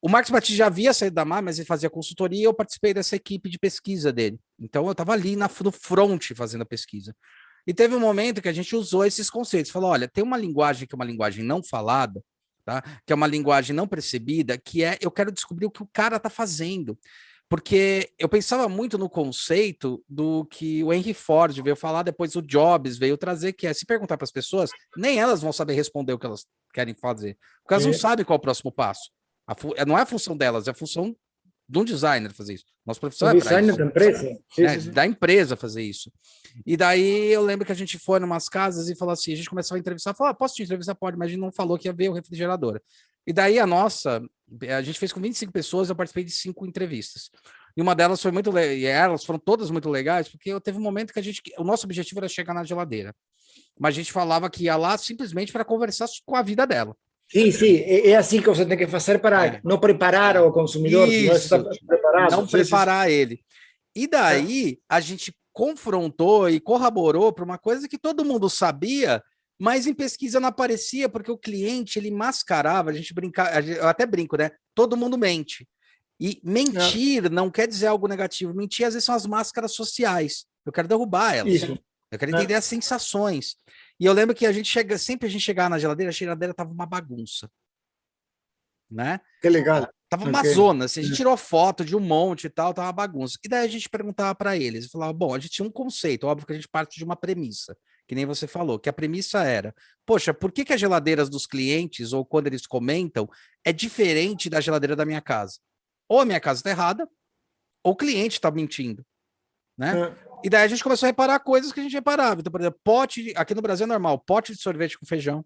Speaker 1: O Marcos Batista já havia saído da MAR, mas ele fazia consultoria e eu participei dessa equipe de pesquisa dele. Então, eu estava ali no front fazendo a pesquisa. E teve um momento que a gente usou esses conceitos. Falou, olha, tem uma linguagem que é uma linguagem não falada, tá? Que é uma linguagem não percebida, que eu quero descobrir o que o cara está fazendo. Porque eu pensava muito no conceito do que o Henry Ford veio falar, depois o Jobs veio trazer, que é se perguntar para as pessoas, nem elas vão saber responder o que elas querem fazer, porque elas não sabem qual é o próximo passo. Não é a função delas, é a função de um designer fazer isso. Nossa profissão
Speaker 2: O
Speaker 1: é para
Speaker 2: designer
Speaker 1: isso,
Speaker 2: da empresa. Sim,
Speaker 1: né?
Speaker 2: sim, sim.
Speaker 1: Da empresa fazer isso. E daí eu lembro que a gente foi em umas casas e falou assim: a gente começou a entrevistar, falou: posso te entrevistar? Pode, mas a gente não falou que ia ver o refrigerador. E daí a gente fez com 25 pessoas, eu participei de 5 entrevistas. E uma delas foi muito legal, e elas foram todas muito legais, porque eu teve um momento que o nosso objetivo era chegar na geladeira. Mas a gente falava que ia lá simplesmente para conversar com a vida dela.
Speaker 2: Sim, sim, é assim que você tem que fazer para
Speaker 1: É.
Speaker 2: não preparar o consumidor, senão você está
Speaker 1: Isso,
Speaker 2: preparado.
Speaker 1: não
Speaker 2: Sim, sim, sim.
Speaker 1: preparar ele. E daí a gente confrontou e corroborou para uma coisa que todo mundo sabia, mas em pesquisa não aparecia, porque o cliente ele mascarava, a gente brinca, eu até brinco, né? Todo mundo mente. E mentir não quer dizer algo negativo. Mentir, às vezes, são as máscaras sociais. Eu quero derrubar elas.
Speaker 2: Isso.
Speaker 1: Eu quero entender as sensações. E eu lembro que sempre a gente chegava na geladeira, a geladeira tava uma bagunça, né?
Speaker 2: Que legal.
Speaker 1: Tava uma
Speaker 2: Ok.
Speaker 1: zona, assim, a gente tirou foto de um monte e tal, tava uma bagunça. E daí a gente perguntava para eles, falava, bom, a gente tinha um conceito, óbvio que a gente parte de uma premissa, que nem você falou, que a premissa era, poxa, por que as geladeiras dos clientes, ou quando eles comentam, é diferente da geladeira da minha casa? Ou a minha casa está errada, ou o cliente está mentindo, né? E daí a gente começou a reparar coisas que a gente reparava. Então, por exemplo, aqui no Brasil é normal, pote de sorvete com feijão,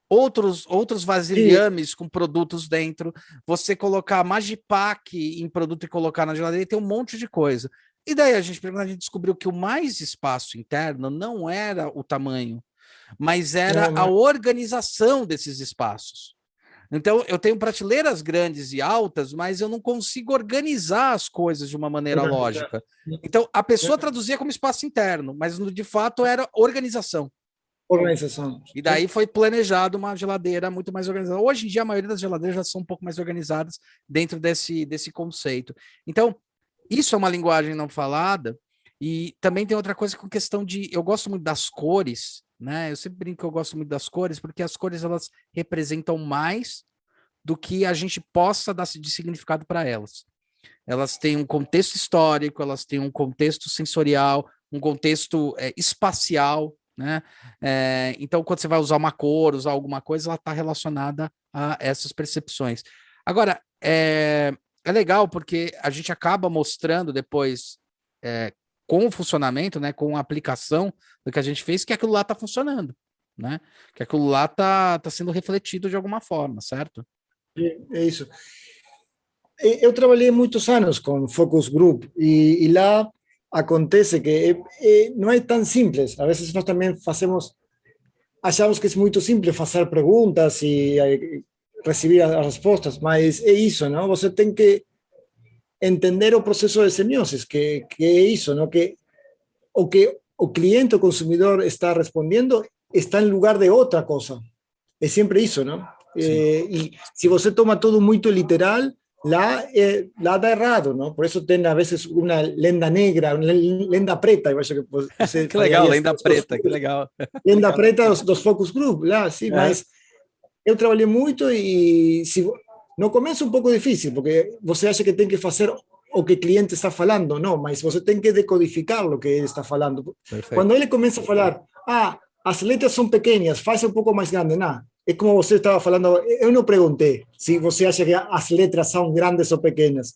Speaker 1: outros vasilhames com produtos dentro, você colocar Magipack em produto e colocar na geladeira, tem um monte de coisa. E daí a gente descobriu que o mais espaço interno não era o tamanho, mas era a organização desses espaços. Então, eu tenho prateleiras grandes e altas, mas eu não consigo organizar as coisas de uma maneira lógica. Então, a pessoa traduzia como espaço interno, mas de fato era organização.
Speaker 2: Organização.
Speaker 1: E daí foi planejado uma geladeira muito mais organizada. Hoje em dia, a maioria das geladeiras já são um pouco mais organizadas dentro desse conceito. Então, isso é uma linguagem não falada. E também tem outra coisa com questão de... Eu gosto muito das cores, né? Eu sempre brinco que eu gosto muito das cores, porque as cores, elas representam mais do que a gente possa dar de significado para elas. Elas têm um contexto histórico, elas têm um contexto sensorial, um contexto espacial, né? Então, quando você vai usar uma cor, usar alguma coisa, ela está relacionada a essas percepções. Agora, é legal porque a gente acaba mostrando depois, com o funcionamento, né, com a aplicação do que a gente fez, que aquilo lá está funcionando, né? Que aquilo lá está sendo refletido de alguma forma, certo?
Speaker 2: É isso. Eu trabalhei muitos anos com Focus Group e lá acontece que não é tão simples. A vezes nós também achamos que é muito simples fazer perguntas e receber as respostas, mas é isso, não? Você tem que entender o processo de semioses, que é isso, não? Que o cliente, o consumidor está respondendo está em lugar de outra coisa. É sempre isso, não? E se você toma tudo muito literal, lá dá errado, não? Por isso tem, a vezes, uma lenda negra, uma lenda preta. Eu acho que você
Speaker 1: que legal, lenda preta, que legal.
Speaker 2: Lenda preta dos Focus Group, lá, sim, mas eu trabalhei muito e no começo é um pouco difícil, porque você acha que tem que fazer o que o cliente está falando, não, mas você tem que decodificar o que ele está falando. Perfeito. Quando ele começa a falar, as letras são pequenas, faz um pouco mais grande, não. É como você estava falando, eu não perguntei se você acha que as letras são grandes ou pequenas.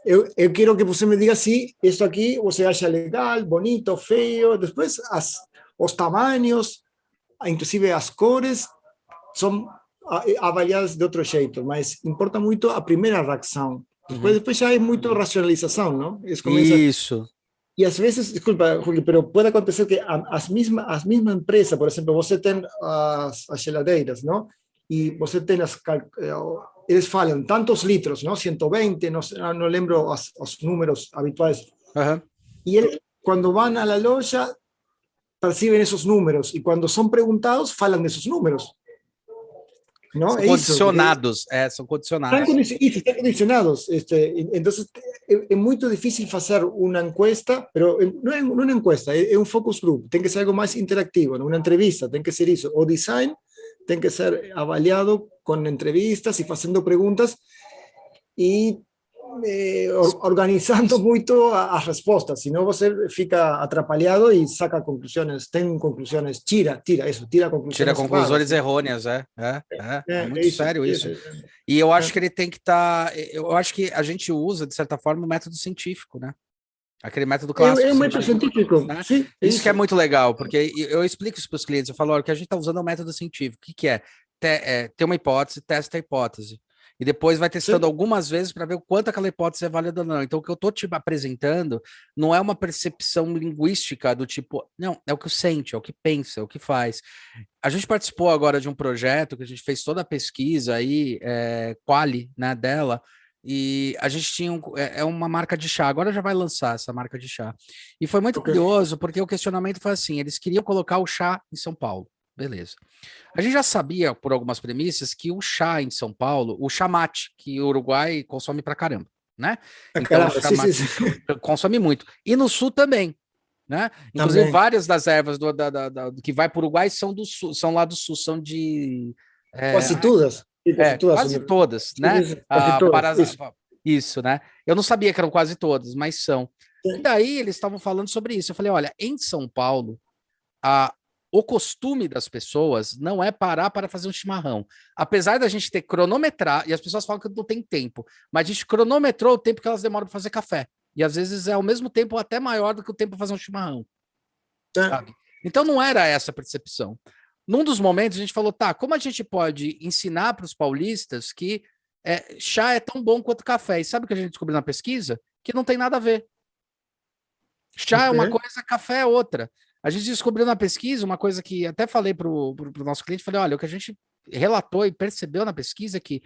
Speaker 2: Eu quero que você me diga se isso aqui você acha legal, bonito, feio. Depois, os tamanhos, inclusive as cores, são avaliadas de outro jeito, mas importa muito a primeira reação. Depois já é muito racionalização, não?
Speaker 1: Isso.
Speaker 2: E às vezes, desculpa, Julio, pero pode acontecer que as mesmas empresas, por exemplo, você tem as geladeiras, não? E você tem eles falam tantos litros, não? 120, não lembro os números habituais. E eles, quando vão à loja, percebem esses números. E quando são perguntados, falam desses números. ¿No?
Speaker 1: São condicionados, são condicionados.
Speaker 2: Estão condicionados. Então, é muito difícil fazer uma encuesta, mas não é uma encuesta, é um focus group. Tem que ser algo mais interativo, uma entrevista, tem que ser isso. O design tem que ser avaliado com entrevistas e fazendo perguntas e organizando muito as respostas, senão você fica atrapalhado e saca conclusões, tem conclusões, tira conclusões.
Speaker 1: Tira conclusões errôneas, é muito sério isso. E eu acho que ele tem que estar, eu acho que a gente usa, de certa forma, o método científico, né? Aquele método clássico.
Speaker 2: É um método científico.
Speaker 1: Né? Sim, isso que é muito legal, porque eu explico isso para os clientes, eu falo, olha, o que a gente está usando é o método científico. O que é? Ter uma hipótese, testa a hipótese. E depois vai testando algumas vezes para ver o quanto aquela hipótese é válida ou não. Então, o que eu estou te apresentando não é uma percepção linguística do tipo, não, é o que sente, é o que pensa, é o que faz. A gente participou agora de um projeto que a gente fez toda a pesquisa aí, quali, né, dela, e a gente tinha uma marca de chá, agora já vai lançar essa marca de chá. E foi muito curioso, porque o questionamento foi assim, eles queriam colocar o chá em São Paulo. Beleza. A gente já sabia, por algumas premissas, que o chá em São Paulo, o chá mate, que o Uruguai consome pra caramba, né? Então, o chá mate consome muito. E no Sul também, né? Inclusive, várias das ervas do que vai para o Uruguai são do Sul, são lá do Sul, são de...
Speaker 2: quase todas.
Speaker 1: Quase todas, né? Isso, né? Eu não sabia que eram quase todas, mas são. E daí, eles estavam falando sobre isso. Eu falei, olha, em São Paulo, o costume das pessoas não é parar para fazer um chimarrão. Apesar da gente ter cronometrado, e as pessoas falam que não tem tempo, mas a gente cronometrou o tempo que elas demoram para fazer café. E às vezes é ao mesmo tempo até maior do que o tempo para fazer um chimarrão. Sabe? Então não era essa a percepção. num dos momentos a gente falou, tá, como a gente pode ensinar para os paulistas que chá é tão bom quanto café? E sabe o que a gente descobriu na pesquisa? Que não tem nada a ver. Chá é uma
Speaker 2: Ok.
Speaker 1: coisa, café é outra. A gente descobriu na pesquisa uma coisa que até falei para o nosso cliente, falei, olha, o que a gente relatou e percebeu na pesquisa é que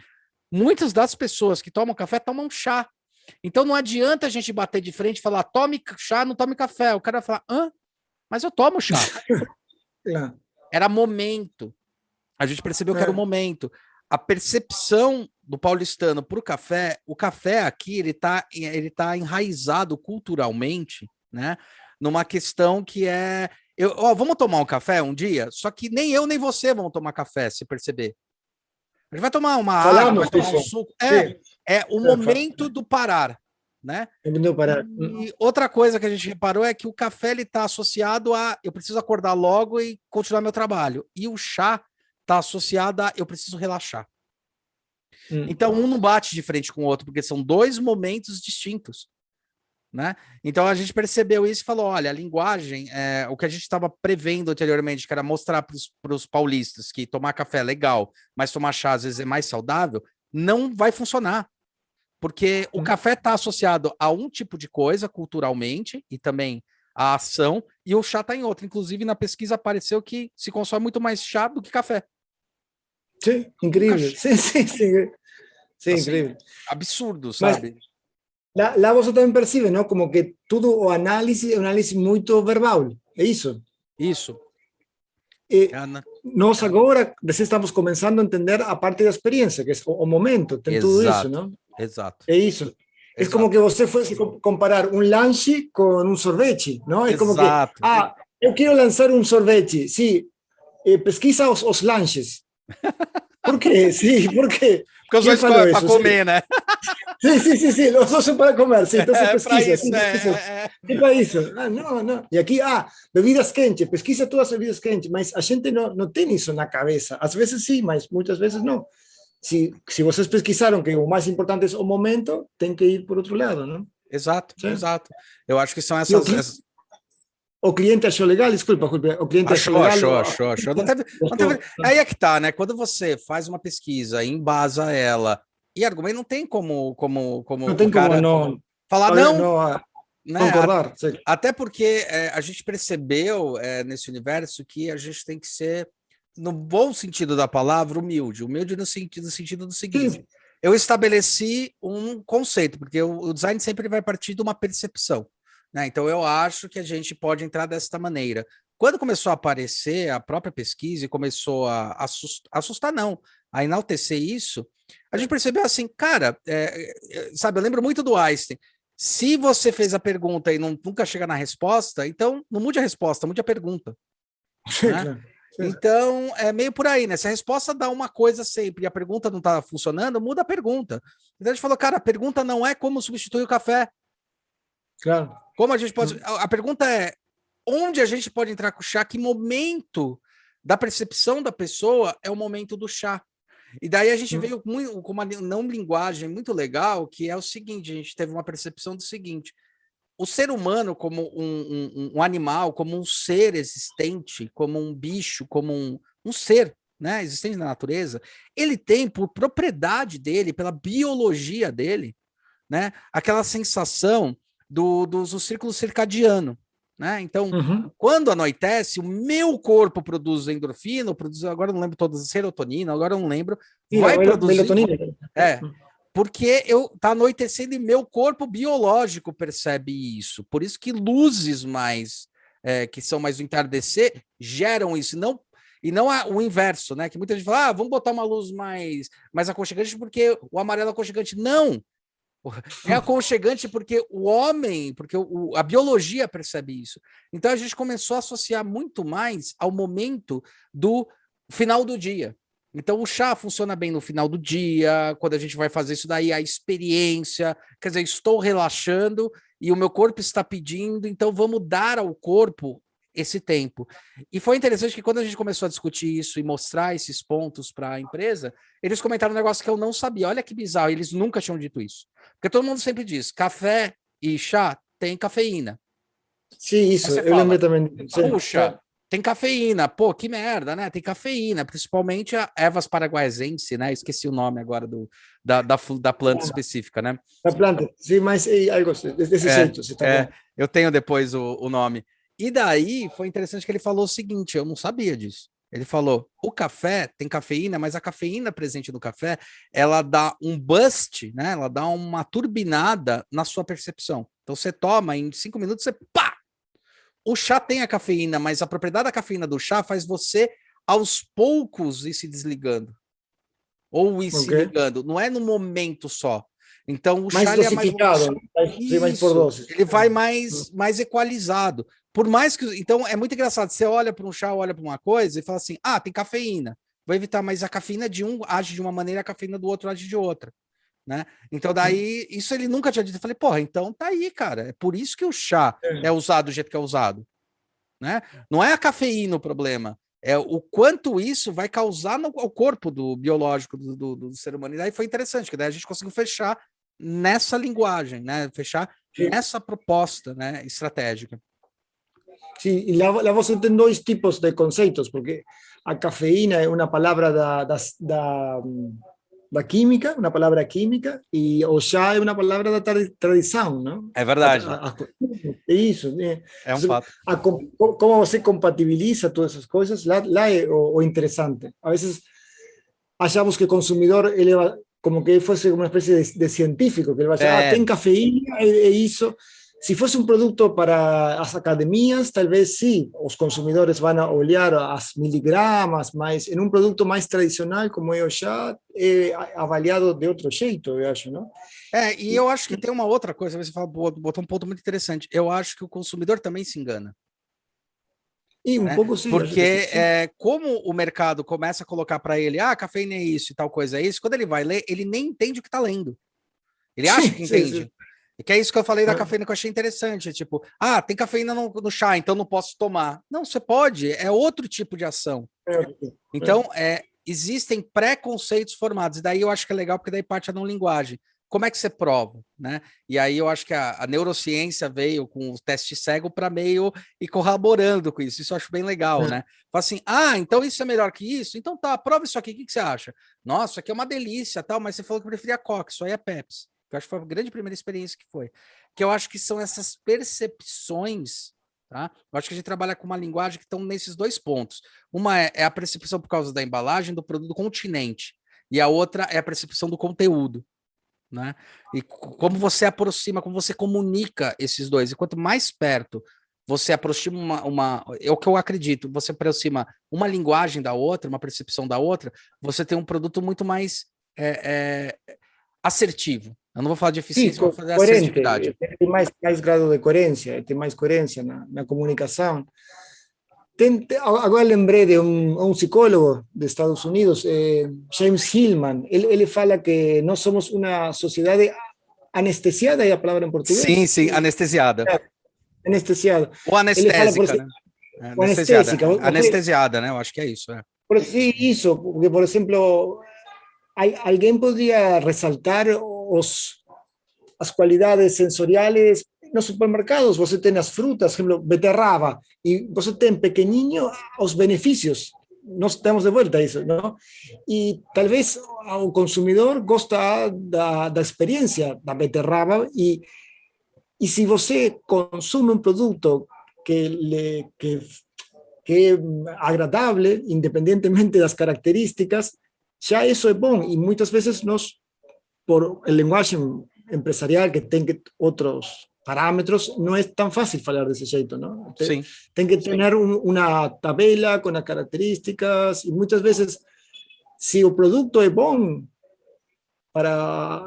Speaker 1: muitas das pessoas que tomam café tomam chá. Então não adianta a gente bater de frente e falar, tome chá, não tome café. O cara vai falar, hã? Mas eu tomo chá.
Speaker 2: Claro.
Speaker 1: Era momento. A gente percebeu que era o momento. A percepção do paulistano para o café aqui, ele tá enraizado culturalmente, né? Numa questão que é. Vamos tomar um café um dia? Só que nem eu nem você vão tomar café, se perceber. A gente vai tomar uma água, vai
Speaker 2: Falamos
Speaker 1: tomar um
Speaker 2: disso.
Speaker 1: suco.
Speaker 2: Sim.
Speaker 1: É o momento do parar, né?
Speaker 2: Não parar.
Speaker 1: E outra coisa que a gente reparou é que o café ele está associado a eu preciso acordar logo e continuar meu trabalho. E o chá está associado a eu preciso relaxar. Então um não bate de frente com o outro, porque são dois momentos distintos. Né? Então a gente percebeu isso e falou: olha, a linguagem, o que a gente estava prevendo anteriormente, que era mostrar para os paulistas que tomar café é legal, mas tomar chá às vezes é mais saudável, não vai funcionar. Porque o café está associado a um tipo de coisa culturalmente e também a ação, e o chá está em outra. Inclusive, na pesquisa apareceu que se consome muito mais chá do que café.
Speaker 2: Sim, incrível. Sim, sim, sim. Sim,
Speaker 1: Assim,
Speaker 2: incrível.
Speaker 1: absurdo,
Speaker 2: Mas
Speaker 1: sabe?
Speaker 2: lá você também percebe, não? Como que tudo o análise é um análise muito verbal. É isso.
Speaker 1: Isso.
Speaker 2: E nós agora estamos começando a entender a parte da experiência, que é o momento, tem tudo isso, não?
Speaker 1: Exato.
Speaker 2: É isso. É como que você fosse comparar um lanche com um sorvete, não? É como que, eu quero lançar um sorvete, sim, pesquisa os lanches. Por quê? Sim, por quê?
Speaker 1: Porque os dois é para comer, né?
Speaker 2: Sim, los dos son para comer, sí, entonces pesquisa,
Speaker 1: isso,
Speaker 2: sí, para isso. Não. E aqui, bebidas quentes, pesquisa todas as bebidas quentes, mas a gente não tem isso na cabeça. Às vezes sim, mas muitas vezes não. Se vocês pesquisaram que o mais importante é o momento, tem que ir por outro lado, não?
Speaker 1: Exato. Eu acho que são
Speaker 2: O cliente achou legal, desculpa, o cliente achou legal.
Speaker 1: Achou. Não teve. Aí é que tá, né? Quando você faz uma pesquisa e embasa ela, e argumento não tem como
Speaker 2: não tem
Speaker 1: o cara
Speaker 2: como não
Speaker 1: falar não, né?
Speaker 2: Concordar.
Speaker 1: Até porque a gente percebeu nesse universo que a gente tem que ser, no bom sentido da palavra, humilde no sentido do seguinte. Sim. Eu estabeleci um conceito, porque o design sempre vai partir de uma percepção. Né? Então, eu acho que a gente pode entrar desta maneira. Quando começou a aparecer a própria pesquisa e começou a assustar, não, a enaltecer isso, a gente percebeu assim, cara, sabe, eu lembro muito do Einstein. Se você fez a pergunta e nunca chega na resposta, então não mude a resposta, mude a pergunta. Né? Então, é meio por aí, né? Se a resposta dá uma coisa sempre e a pergunta não está funcionando, muda a pergunta. Então a gente falou, cara, a pergunta não é como substituir o café.
Speaker 2: Claro.
Speaker 1: Como a gente pode. A pergunta é: onde a gente pode entrar com o chá? Que momento da percepção da pessoa é o momento do chá? E daí a gente veio com uma não linguagem muito legal, que é o seguinte: a gente teve uma percepção do seguinte. O ser humano, como um animal, como um ser existente, como um bicho, como um ser, né, existente na natureza, ele tem, por propriedade dele, pela biologia dele, né, aquela sensação do círculo circadiano, né? Então, quando anoitece, o meu corpo produz endorfina, agora eu não lembro todas, serotonina, agora eu não lembro, vai produzir. Melatonina. Porque tá anoitecendo e meu corpo biológico percebe isso. Por isso que luzes mais que são mais do entardecer geram isso, e não o inverso, né? Que muita gente fala, vamos botar uma luz mais aconchegante porque o amarelo é aconchegante. Não! É aconchegante porque a biologia percebe isso. Então a gente começou a associar muito mais ao momento do final do dia. Então o chá funciona bem no final do dia, quando a gente vai fazer isso daí, a experiência, quer dizer, estou relaxando e o meu corpo está pedindo, então vamos dar ao corpo esse tempo. E foi interessante que quando a gente começou a discutir isso e mostrar esses pontos para a empresa, eles comentaram um negócio que eu não sabia. Olha que bizarro, eles nunca tinham dito isso. Porque todo mundo sempre diz, café e chá tem cafeína.
Speaker 2: Sim, isso, eu lembro também.
Speaker 1: Puxa, Tem cafeína, pô, que merda, né? Tem cafeína, principalmente a Evas paraguaisense, né? Esqueci o nome agora da planta específica, né?
Speaker 2: La planta, sí, más algo de ese
Speaker 1: É,
Speaker 2: jeito, você está falando.
Speaker 1: eu tenho depois o nome. E daí foi interessante que ele falou o seguinte: eu não sabia disso. Ele falou: o café tem cafeína, mas a cafeína presente no café ela dá um bust, né? Ela dá uma turbinada na sua percepção. Então você toma em 5 minutos, você pá! O chá tem a cafeína, mas a propriedade da cafeína do chá faz você aos poucos ir se desligando ou ir se
Speaker 2: Ok.
Speaker 1: ligando, não é no momento só. Então o
Speaker 2: Mais
Speaker 1: chá ele é mais
Speaker 2: dosificado, sí, mais por
Speaker 1: isso,
Speaker 2: dosis.
Speaker 1: ele vai mais equalizado. Por mais que então é muito engraçado, você olha para um chá, olha para uma coisa e fala assim: "Ah, tem cafeína". Vou evitar, mas a cafeína de um age de uma maneira, a cafeína do outro age de outra, né? Então daí isso ele nunca tinha dito. Eu falei: "Porra, então tá aí, cara. É por isso que o chá é usado do jeito que é usado, né? Não é a cafeína o problema, é o quanto isso vai causar no ao corpo do biológico do ser humano". E daí foi interessante, que daí a gente conseguiu fechar nessa linguagem, né? Fechar
Speaker 2: Sí,
Speaker 1: nessa proposta, né, estratégica.
Speaker 2: sí, y la voz tem dois tipos de conceitos, porque a cafeína é uma palavra da química, uma palavra química, e o chá é uma palavra da tradição, não?
Speaker 1: É verdade,
Speaker 2: É isso, né?
Speaker 1: é um fato.
Speaker 2: Como você compatibiliza todas essas coisas, lá é o interessante. A vezes achamos que o consumidor, ele va, como que fosse uma espécie de científico, que ele vai dizer, ah,
Speaker 1: É,
Speaker 2: tem cafeína, é isso. Se fosse um produto para as academias, talvez sim, os consumidores vão olhar as miligramas, mas em um produto mais tradicional, como é o chá, é avaliado de outro jeito, eu acho, não?
Speaker 1: e eu acho que tem uma outra coisa, você fala, botou um ponto muito interessante. Eu acho que o consumidor também se engana,
Speaker 2: E um
Speaker 1: né?
Speaker 2: pouco sim, acho
Speaker 1: Porque
Speaker 2: que sim. Sim.
Speaker 1: como o mercado começa a colocar para ele, ah, cafeína é isso e tal coisa é isso, quando ele vai ler, ele nem entende o que está lendo. Ele acha que
Speaker 2: Sim, sim, sim.
Speaker 1: entende. E que é isso que eu falei da cafeína que eu achei interessante. Tipo, ah, tem cafeína no chá, então não posso tomar. Não, você pode, é outro tipo de ação. Então, existem preconceitos formados. E daí eu acho que é legal, porque daí parte a não linguagem. Como é que você prova, né? E aí eu acho que a neurociência veio com o teste cego para meio e corroborando com isso. Isso eu acho bem legal, né? Fala assim, ah, então isso é melhor que isso? Então tá, prova isso aqui, o que você acha? Nossa, isso aqui é uma delícia, tal, mas você falou que preferia Coca, isso aí é Pepsi. Eu acho que foi a grande primeira experiência que foi. Que eu acho que são essas percepções, tá? Eu acho que a gente trabalha com uma linguagem que estão nesses dois pontos. Uma é a percepção por causa da embalagem do produto do continente, e a outra é a percepção do conteúdo, né? E como você aproxima, como você comunica esses dois. E quanto mais perto você aproxima é o que eu acredito, você aproxima uma linguagem da outra, uma percepção da outra, você tem um produto muito mais assertivo. Eu não vou falar de
Speaker 2: Sí,
Speaker 1: eficiência, vou falar de
Speaker 2: coherente,
Speaker 1: assertividade.
Speaker 2: tem mais grado de coherência, tem mais coherência na comunicação. Agora lembrei de um psicólogo de Estados Unidos, James Hillman. Ele fala que nós somos uma sociedade anestesiada, é a palavra em
Speaker 1: Sim,
Speaker 2: português?
Speaker 1: sim, anestesiada.
Speaker 2: Anestesiada.
Speaker 1: Ou
Speaker 2: Ele fala, por
Speaker 1: anestésica,
Speaker 2: exemplo,
Speaker 1: né? Anestesiada.
Speaker 2: anestésica.
Speaker 1: Anestesiada, né? Eu acho que é isso.
Speaker 2: Por, sí, isso, porque, por exemplo, alguém poderia ressaltar as qualidades sensoriales nos supermercados. Você tem as frutas, por exemplo, beterraba, e você tem pequenininho os benefícios. Nós estamos de volta a isso, não? E talvez o consumidor gosta da experiência da beterraba e se você consome um produto que é agradável, independentemente das características, já isso é bom. E muitas vezes nós, por a linguagem empresarial que tem outros parâmetros, não é tão fácil falar desse jeito, não?
Speaker 1: Sim.
Speaker 2: Tem que ter uma tabela com as características e muitas vezes, se o produto é bom para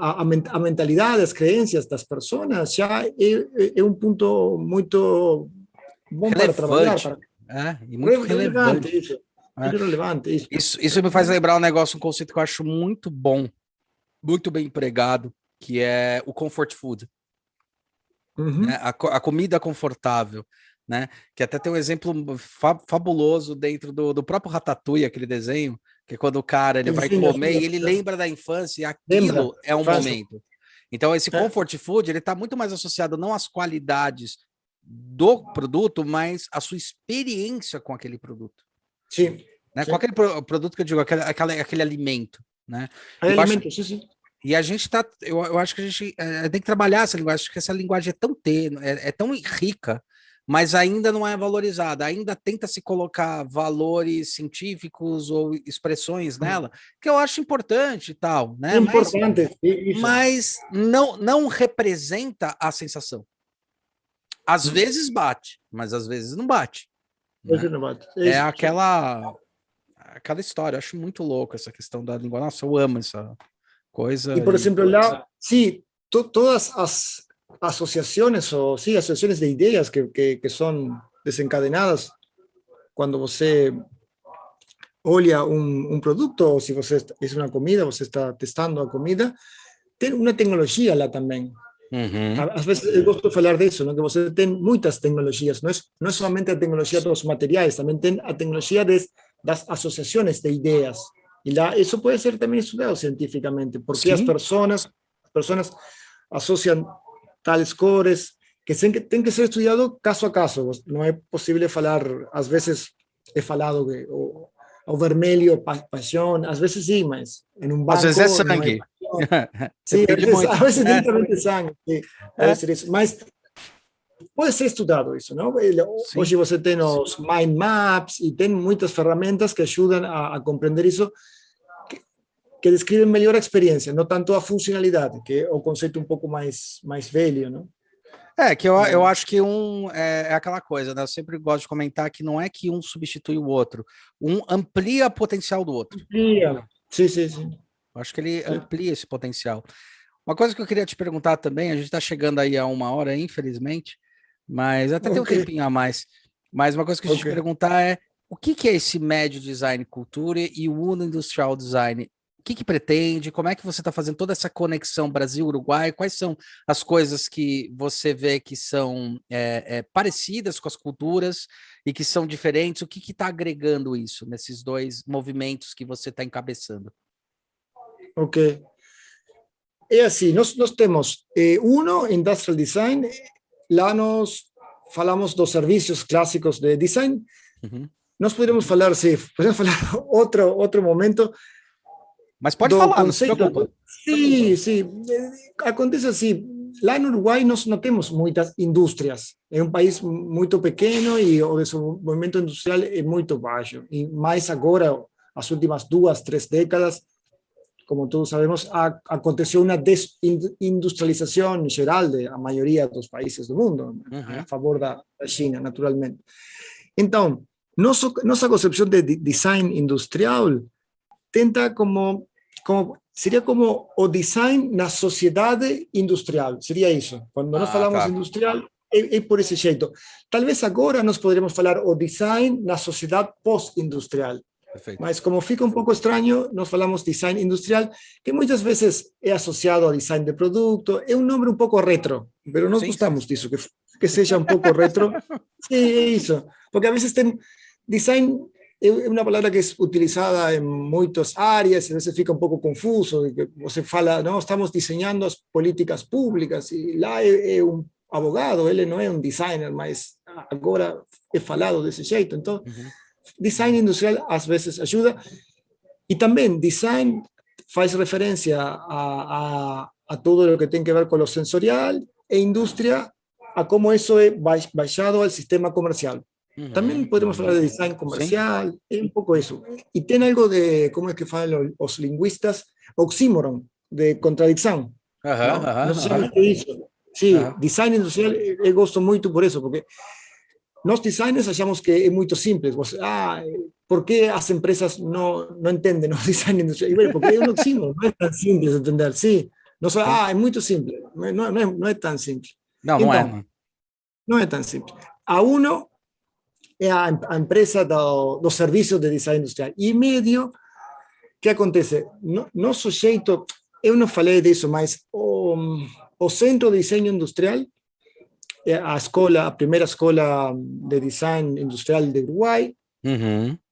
Speaker 2: a mentalidade, as crenças das pessoas, já é um ponto muito bom para trabalhar.
Speaker 1: Relevante. E muito relevante.
Speaker 2: Isso. Muito relevante isso.
Speaker 1: Isso me faz lembrar um negócio, um conceito que eu acho muito bom, muito bem empregado, que é o comfort food. Né? A comida confortável, né? Que até tem um exemplo fabuloso dentro do próprio Ratatouille, aquele desenho, que é quando o cara ele vai comer e ele lembra da infância e aquilo é um momento. Então esse comfort food ele está muito mais associado não às qualidades do produto, mas a sua experiência com aquele produto.
Speaker 2: Sim.
Speaker 1: Né?
Speaker 2: Sim.
Speaker 1: Com aquele produto que eu digo, aquele alimento. Né?
Speaker 2: Alimento, sim, sim.
Speaker 1: E a gente tá, eu acho que a gente tem que trabalhar essa linguagem, acho que essa linguagem é tão é tão rica, mas ainda não é valorizada, ainda tenta se colocar valores científicos ou expressões nela, que eu acho importante e tal, né?
Speaker 2: Importante, isso.
Speaker 1: Mas não representa a sensação. Às vezes bate, mas às vezes não bate. Né? É aquela história, eu acho muito louco essa questão da língua. Nossa, eu amo essa coisa.
Speaker 2: Y por ejemplo, sí, todas las asociaciones o sí, asociaciones de ideas que son desencadenadas cuando você olha un producto o si você es una comida, você está testando a comida, tem una tecnología lá también. Às vezes eu gosto de falar disso, que você tem muitas tecnologias, não é somente a tecnologia dos materiais, também tem a tecnologia das associações de ideias. E lá isso pode ser também estudado cientificamente, porque as pessoas associam tais cores, que tem que ser estudado caso a caso. Não é possível falar, às vezes é falado que o vermelho, paixão, às vezes sim, mas em um banco...
Speaker 1: Às vezes é sangue.
Speaker 2: Sim, a veces directamente sangue, pode ser isso. Mas pode ser estudado isso, não? Hoje você tem os mind maps e tem muitas ferramentas que ajudam a compreender isso, que descrevem melhor a experiência, não tanto a funcionalidade, que é o conceito um pouco mais velho, não?
Speaker 1: Que eu acho que é aquela coisa, né? Eu sempre gosto de comentar que não é que um substitui o outro, um amplia o potencial do outro.
Speaker 2: Amplia, sim.
Speaker 1: Eu acho que ele amplia esse potencial. Uma coisa que eu queria te perguntar também, a gente está chegando aí a 1 hora, infelizmente, mas até tem um tempinho a mais. Mas uma coisa que eu queria te perguntar é o que é esse médio design cultura e o Uno Industrial Design? O que pretende? Como é que você está fazendo toda essa conexão Brasil-Uruguai? Quais são as coisas que você vê que são parecidas com as culturas e que são diferentes? O que está agregando isso nesses dois movimentos que você está encabeçando?
Speaker 2: Ok. É assim, nós temos Industrial Design, lá nós falamos dos serviços clássicos de design. Nós podemos falar outro momento.
Speaker 1: Mas pode falar, não se preocupa.
Speaker 2: Sim. Acontece assim, lá no Uruguai nós não temos muitas indústrias. É um país muito pequeno e o desenvolvimento industrial é muito baixo. E mais agora, as últimas 2, 3 décadas, como todos sabemos, aconteceu uma desindustrialização geral da maioria dos países do mundo, a favor da China, naturalmente. Então, nossa concepção de design industrial tenta seria como o design na sociedade industrial, seria isso. Quando nós falamos industrial, é por esse jeito. Talvez agora nós poderíamos falar o design na sociedade pós-industrial.
Speaker 1: Perfeito.
Speaker 2: Mas como fica um pouco estranho, nós falamos design industrial, que muitas vezes é associado ao design de produto, é um nome um pouco retro, mas nós gostamos disso, que seja um pouco retro. Sim, é isso. Porque a vezes tem design, é uma palavra que é utilizada em muitas áreas, e às vezes fica um pouco confuso, você fala, não, estamos desenhando as políticas públicas, e lá é um advogado, ele não é um designer, mas agora é falado desse jeito. Então, design industrial às vezes ajuda, e também design faz referência a todo o que tem que ver com o sensorial, e indústria a como isso é baixado ao sistema comercial. Também podemos falar de design comercial, é um pouco isso. E tem algo de, como é que falam os linguistas, oxímoron, de contradição. Não sei o que é isso. Sim, design industrial eu gosto muito por isso, porque nós designers achamos que é muito simples. ¿Por que as empresas não entendem o design industrial? Bueno, porque é um oxímoron, não é tão simples de entender. Sim, é muito simples, não é tão simples.
Speaker 1: Não é.
Speaker 2: Não é tão simples. A Uno é a empresa do serviço de design industrial. E medio, que acontece? Nosso jeito, eu não falei disso, mas o Centro de Desenho Industrial, a primeira escola de design industrial de Uruguai,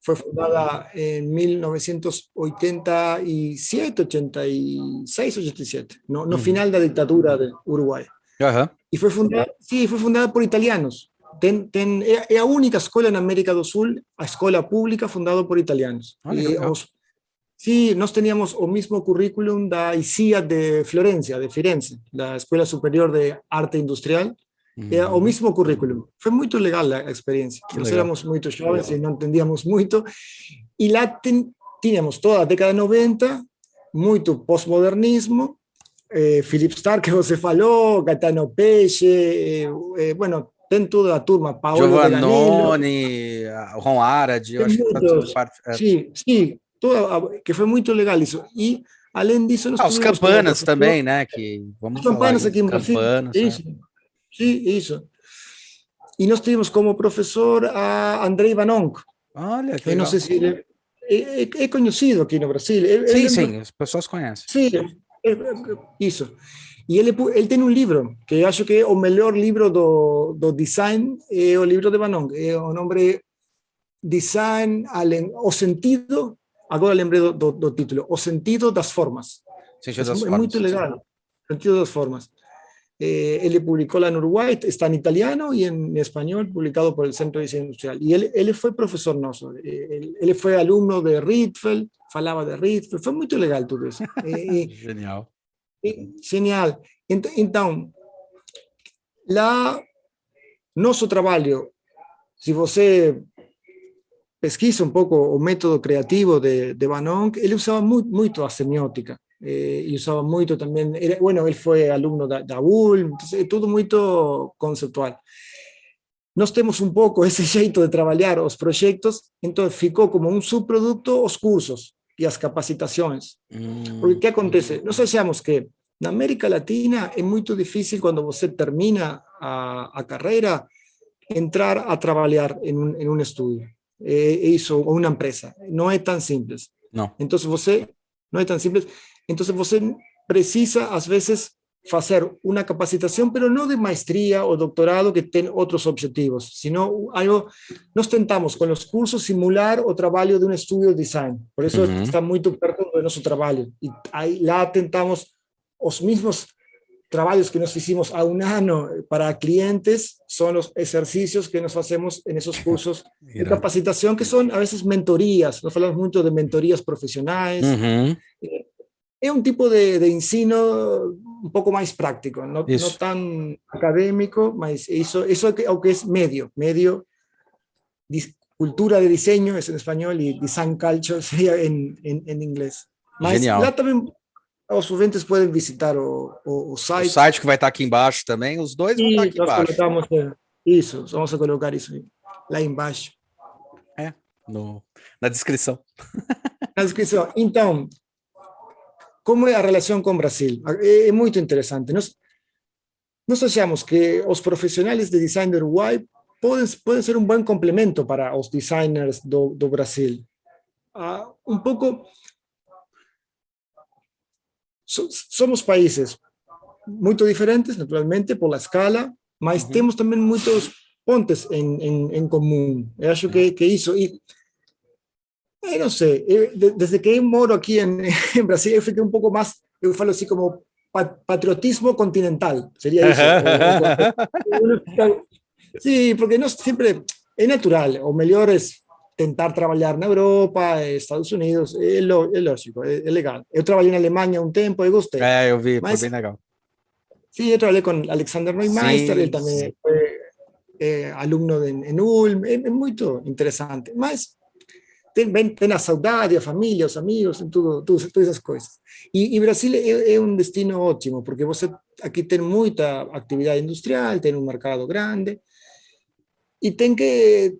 Speaker 2: foi fundada em 1987, 86, 87, no final da ditadura do Uruguai.
Speaker 1: Aham.
Speaker 2: E foi fundada por italianos. É a única escola na América do Sul, a escola pública fundada por italianos.
Speaker 1: Olha que legal.
Speaker 2: Sí, nós teníamos o mismo currículum da ICIA de Florencia, de Firenze, la Escuela Superior de Arte Industrial. Era o
Speaker 1: Uhum.
Speaker 2: mesmo currículo. Foi muito legal a experiência.
Speaker 1: Que
Speaker 2: Nós
Speaker 1: legal.
Speaker 2: éramos muito jovens e não entendíamos muito. E lá tínhamos toda a década de 90, muito pós-modernismo, Philip Stark, que você falou, Gaetano Peixe, bueno, tem toda a turma, Paolo Deganello,
Speaker 1: Giovannone, Ron Arad, eu
Speaker 2: tem
Speaker 1: acho que tá tudo
Speaker 2: muitos.
Speaker 1: parte.
Speaker 2: Sim, sim, que foi muito legal isso. E, além disso, nós
Speaker 1: Os
Speaker 2: tivemos como
Speaker 1: Campanas
Speaker 2: professor
Speaker 1: também, né? Que
Speaker 2: as
Speaker 1: vamos falar
Speaker 2: campanas
Speaker 1: aqui
Speaker 2: aqui
Speaker 1: dos
Speaker 2: em Brasil,
Speaker 1: Campanas.
Speaker 2: isso, sim, isso. E nós tivemos como professor a Andrei Vanonk.
Speaker 1: Olha que
Speaker 2: Eu não
Speaker 1: legal.
Speaker 2: sei se ele é conhecido aqui no Brasil. Eu
Speaker 1: Sim,
Speaker 2: lembro,
Speaker 1: sim, as pessoas conhecem.
Speaker 2: sim, isso. E ele tem um livro, que eu acho que é o melhor livro do design, é o livro de Vanonk. É o nome Design, o sentido, agora lembrei do título, o sentido das formas.
Speaker 1: Sentido das
Speaker 2: É muito
Speaker 1: formas.
Speaker 2: legal, o sentido das formas. Él publicó la en Uruguay, está en italiano y en español, publicado por el Centro de Diseño Industrial. Y él fue profesor noso, él fue alumno de Rietveld, falaba de Rietveld, foi muito legal tudo isso.
Speaker 1: Genial.
Speaker 2: Genial. Então, lá, nosso trabalho, se você pesquisa um pouco o método criativo de Vanonk, ele usava muito a semiótica. Y usaba mucho también, bueno, él fue alumno de ULM, entonces, todo muy conceptual. Nós temos um pouco esse jeito de trabalhar os projetos, então ficou como um subproduto os cursos e as capacitações. Porque o que acontece? Nós achamos que na América Latina é muito difícil, quando você termina a carreira, entrar a trabalhar em um estúdio, isso, ou uma empresa. Não é tão simples.
Speaker 1: Não.
Speaker 2: Então, não é tão simples. Então, você precisa, às vezes, fazer uma capacitação, mas não de maestria ou doutorado, que tem outros objetivos, sino algo. Nós tentamos, com os cursos, simular o trabalho de um estúdio de design. Por isso, está muito perto do nosso trabalho. E aí, lá tentamos os mesmos trabalhos que nós fizemos há um ano para clientes, são os exercícios que nós fazemos nesses cursos de capacitação, que são, a vezes, mentorias. Nós falamos muito de mentorias profissionais. É um tipo de ensino um pouco mais prático, não tão acadêmico, mas isso é o que é médio, cultura de desenho é em espanhol e design culture seria em inglês. Mas
Speaker 1: genial.
Speaker 2: Lá também os ouvintes podem visitar o site.
Speaker 1: O site que vai estar aqui embaixo também, os dois vão estar aqui embaixo.
Speaker 2: Isso, vamos colocar isso lá embaixo.
Speaker 1: Na descrição.
Speaker 2: Na descrição. Então, como é a relação com o Brasil? É muito interessante. Nós achamos que os profissionais de design do Uruguai podem ser um bom complemento para os designers do Brasil. Um pouco. Somos países muito diferentes, naturalmente, por la escala, mas temos também muitos pontes em comum. Eu acho que isso. Eu não sei, desde que eu moro aqui em Brasil, eu fiquei um pouco mais, eu falo assim como patriotismo continental, seria isso. Sim, porque nós sempre, é natural, o melhor é tentar trabalhar na Europa, Estados Unidos, é lógico, é legal. Eu trabalhei na Alemanha um tempo, eu gostei.
Speaker 1: Eu vi, foi bem legal.
Speaker 2: Sim, eu trabalhei com Alexander Neumeister, ele também foi aluno em Ulm, é muito interessante, mas tem a saudade, a família, os amigos, todas essas coisas. E Brasil é um destino ótimo, porque você aqui tem muita atividade industrial, tem um mercado grande, e tem que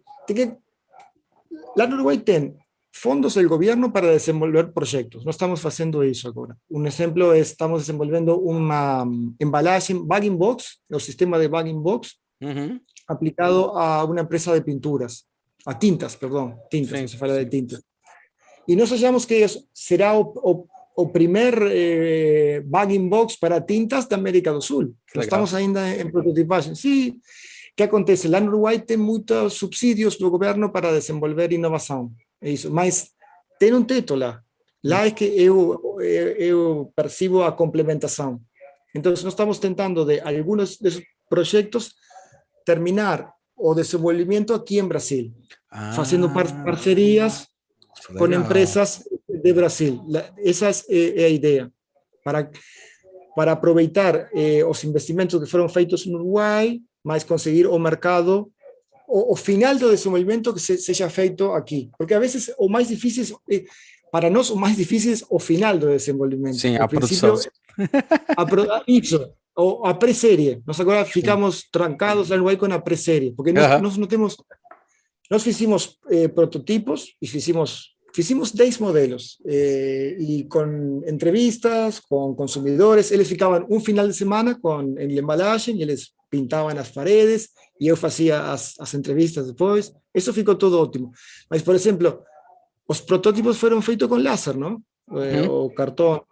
Speaker 2: lá no Uruguai tem fondos do governo para desenvolver projetos. Nós estamos fazendo isso agora. Um exemplo é estamos desenvolvendo uma embalagem bagging box, o sistema de bagging box, aplicado a uma empresa de pinturas. A tintas, perdão, tintas, se fala de tintas. E nós achamos que será o primeiro bagging box para tintas da América do Sul. Nós estamos ainda em prototipagem. Sim, o que acontece? Lá no Uruguai tem muitos subsídios do governo para desenvolver inovação. É isso, mas tem um teto lá. Lá é que eu percebo a complementação. Entonces, nós estamos tentando de algunos de esos proyectos terminar o desenvolvimento aqui em Brasil, fazendo parcerias com empresas de Brasil. Essa é a ideia, para aproveitar os investimentos que foram feitos no Uruguai, mas conseguir o mercado, o final do desenvolvimento que seja feito aqui. Porque a vezes o mais difícil, para nós, o mais difícil é o final do desenvolvimento.
Speaker 1: Sim,
Speaker 2: o
Speaker 1: a produção.
Speaker 2: Isso, a pré-série. Nós agora ficamos trancados lá no Uruguai com a pré-série, porque nós não temos... Nós fizemos prototipos e fizemos 10 modelos, e com entrevistas, com consumidores. Eles ficavam um final de semana em embalagem, e eles pintavam as paredes, e eu fazia as entrevistas depois. Isso ficou tudo ótimo. Mas, por exemplo, os protótipos foram feitos com laser, não? O cartão,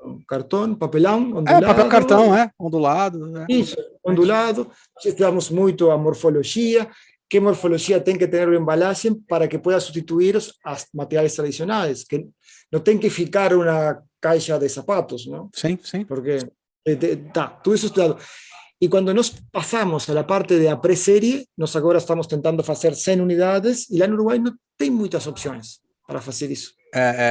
Speaker 2: papelão, ondulado.
Speaker 1: Papel cartão, ondulado.
Speaker 2: Isso, ondulado. Estudamos muito a morfologia, qué morfología tiene que tener la embalaje para que pueda sustituir os materiales tradicionales, que no tiene que ficar una caixa de zapatos, ¿no?
Speaker 1: Sí, sí.
Speaker 2: Porque está todo eso estudiado. Y cuando nos pasamos a la parte de la pre-serie, nos agora estamos tentando fazer 100 unidades, e lá no Uruguai não tem muitas opções para fazer isso.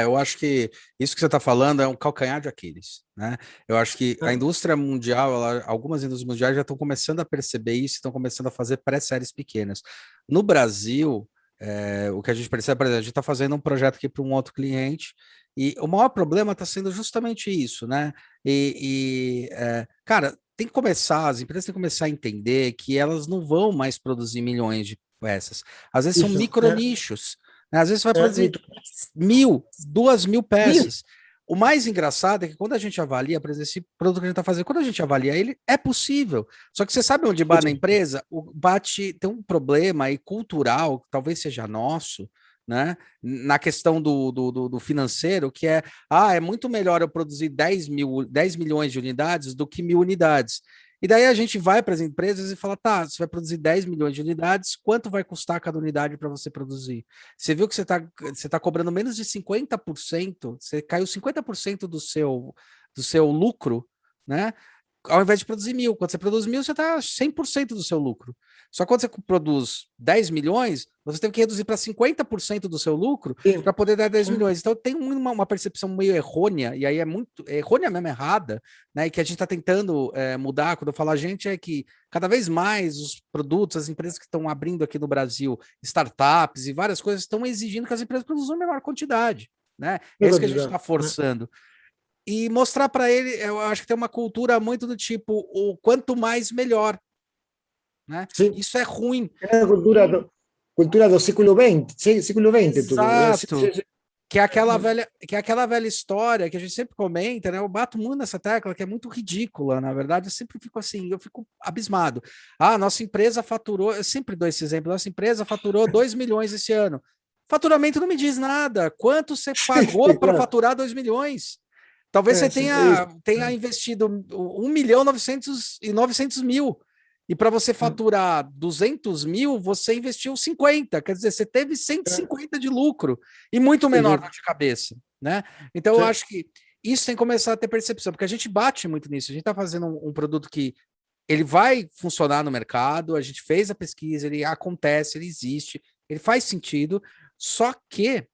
Speaker 1: Eu acho que isso que você está falando é um calcanhar de Aquiles, né? Eu acho que a indústria mundial, algumas indústrias mundiais já estão começando a perceber isso, estão começando a fazer pré-séries pequenas. No Brasil, o que a gente percebe, por exemplo, a gente está fazendo um projeto aqui para um outro cliente, e o maior problema está sendo justamente isso, né? Cara, tem que começar, as empresas têm que começar a entender que elas não vão mais produzir milhões de peças. Às vezes são micronichos. Às vezes você vai produzir 1.000, 2.000 peças. O mais engraçado é que quando a gente avalia, por exemplo, esse produto que a gente está fazendo, quando a gente avalia ele, é possível. Só que você sabe onde bate na empresa? Tem um problema aí cultural, que talvez seja nosso, né? Na questão do financeiro, que é muito melhor eu produzir 10 milhões de unidades do que 1.000 unidades. E daí a gente vai para as empresas e fala, tá, você vai produzir 10 milhões de unidades, quanto vai custar cada unidade para você produzir? Você viu que você tá cobrando menos de 50%, você caiu 50% do seu lucro, né? Ao invés de produzir 1.000. Quando você produz 1.000, você está 100% do seu lucro. Só quando você produz 10 milhões, você tem que reduzir para 50% do seu lucro para poder dar 10 milhões. Então tem uma percepção meio errônea, e aí é muito errônea mesmo, errada, né? E que a gente está tentando mudar. Quando eu falo a gente, é que cada vez mais os produtos, as empresas que estão abrindo aqui no Brasil, startups e várias coisas, estão exigindo que as empresas produzam menor quantidade, né? É isso que a gente está forçando. E mostrar para ele, eu acho que tem uma cultura muito do tipo, o quanto mais, melhor. Né? Isso é ruim.
Speaker 2: É a cultura do século XX.
Speaker 1: Exato. Que é aquela velha história que a gente sempre comenta, né? Eu bato muito nessa tecla, que é muito ridícula, na verdade. Eu sempre fico assim, eu fico abismado. Nossa empresa faturou, eu sempre dou esse exemplo, nossa empresa faturou 2 milhões esse ano. Faturamento não me diz nada. Quanto você pagou para faturar 2 milhões? Talvez você tenha investido 1.900.000 e para você faturar 200 mil, você investiu 50, quer dizer, você teve 150 de lucro e muito menor dor de cabeça, né? Então eu acho que isso tem que começar a ter percepção, porque a gente bate muito nisso, a gente está fazendo um produto que ele vai funcionar no mercado, a gente fez a pesquisa, ele acontece, ele existe, ele faz sentido, só que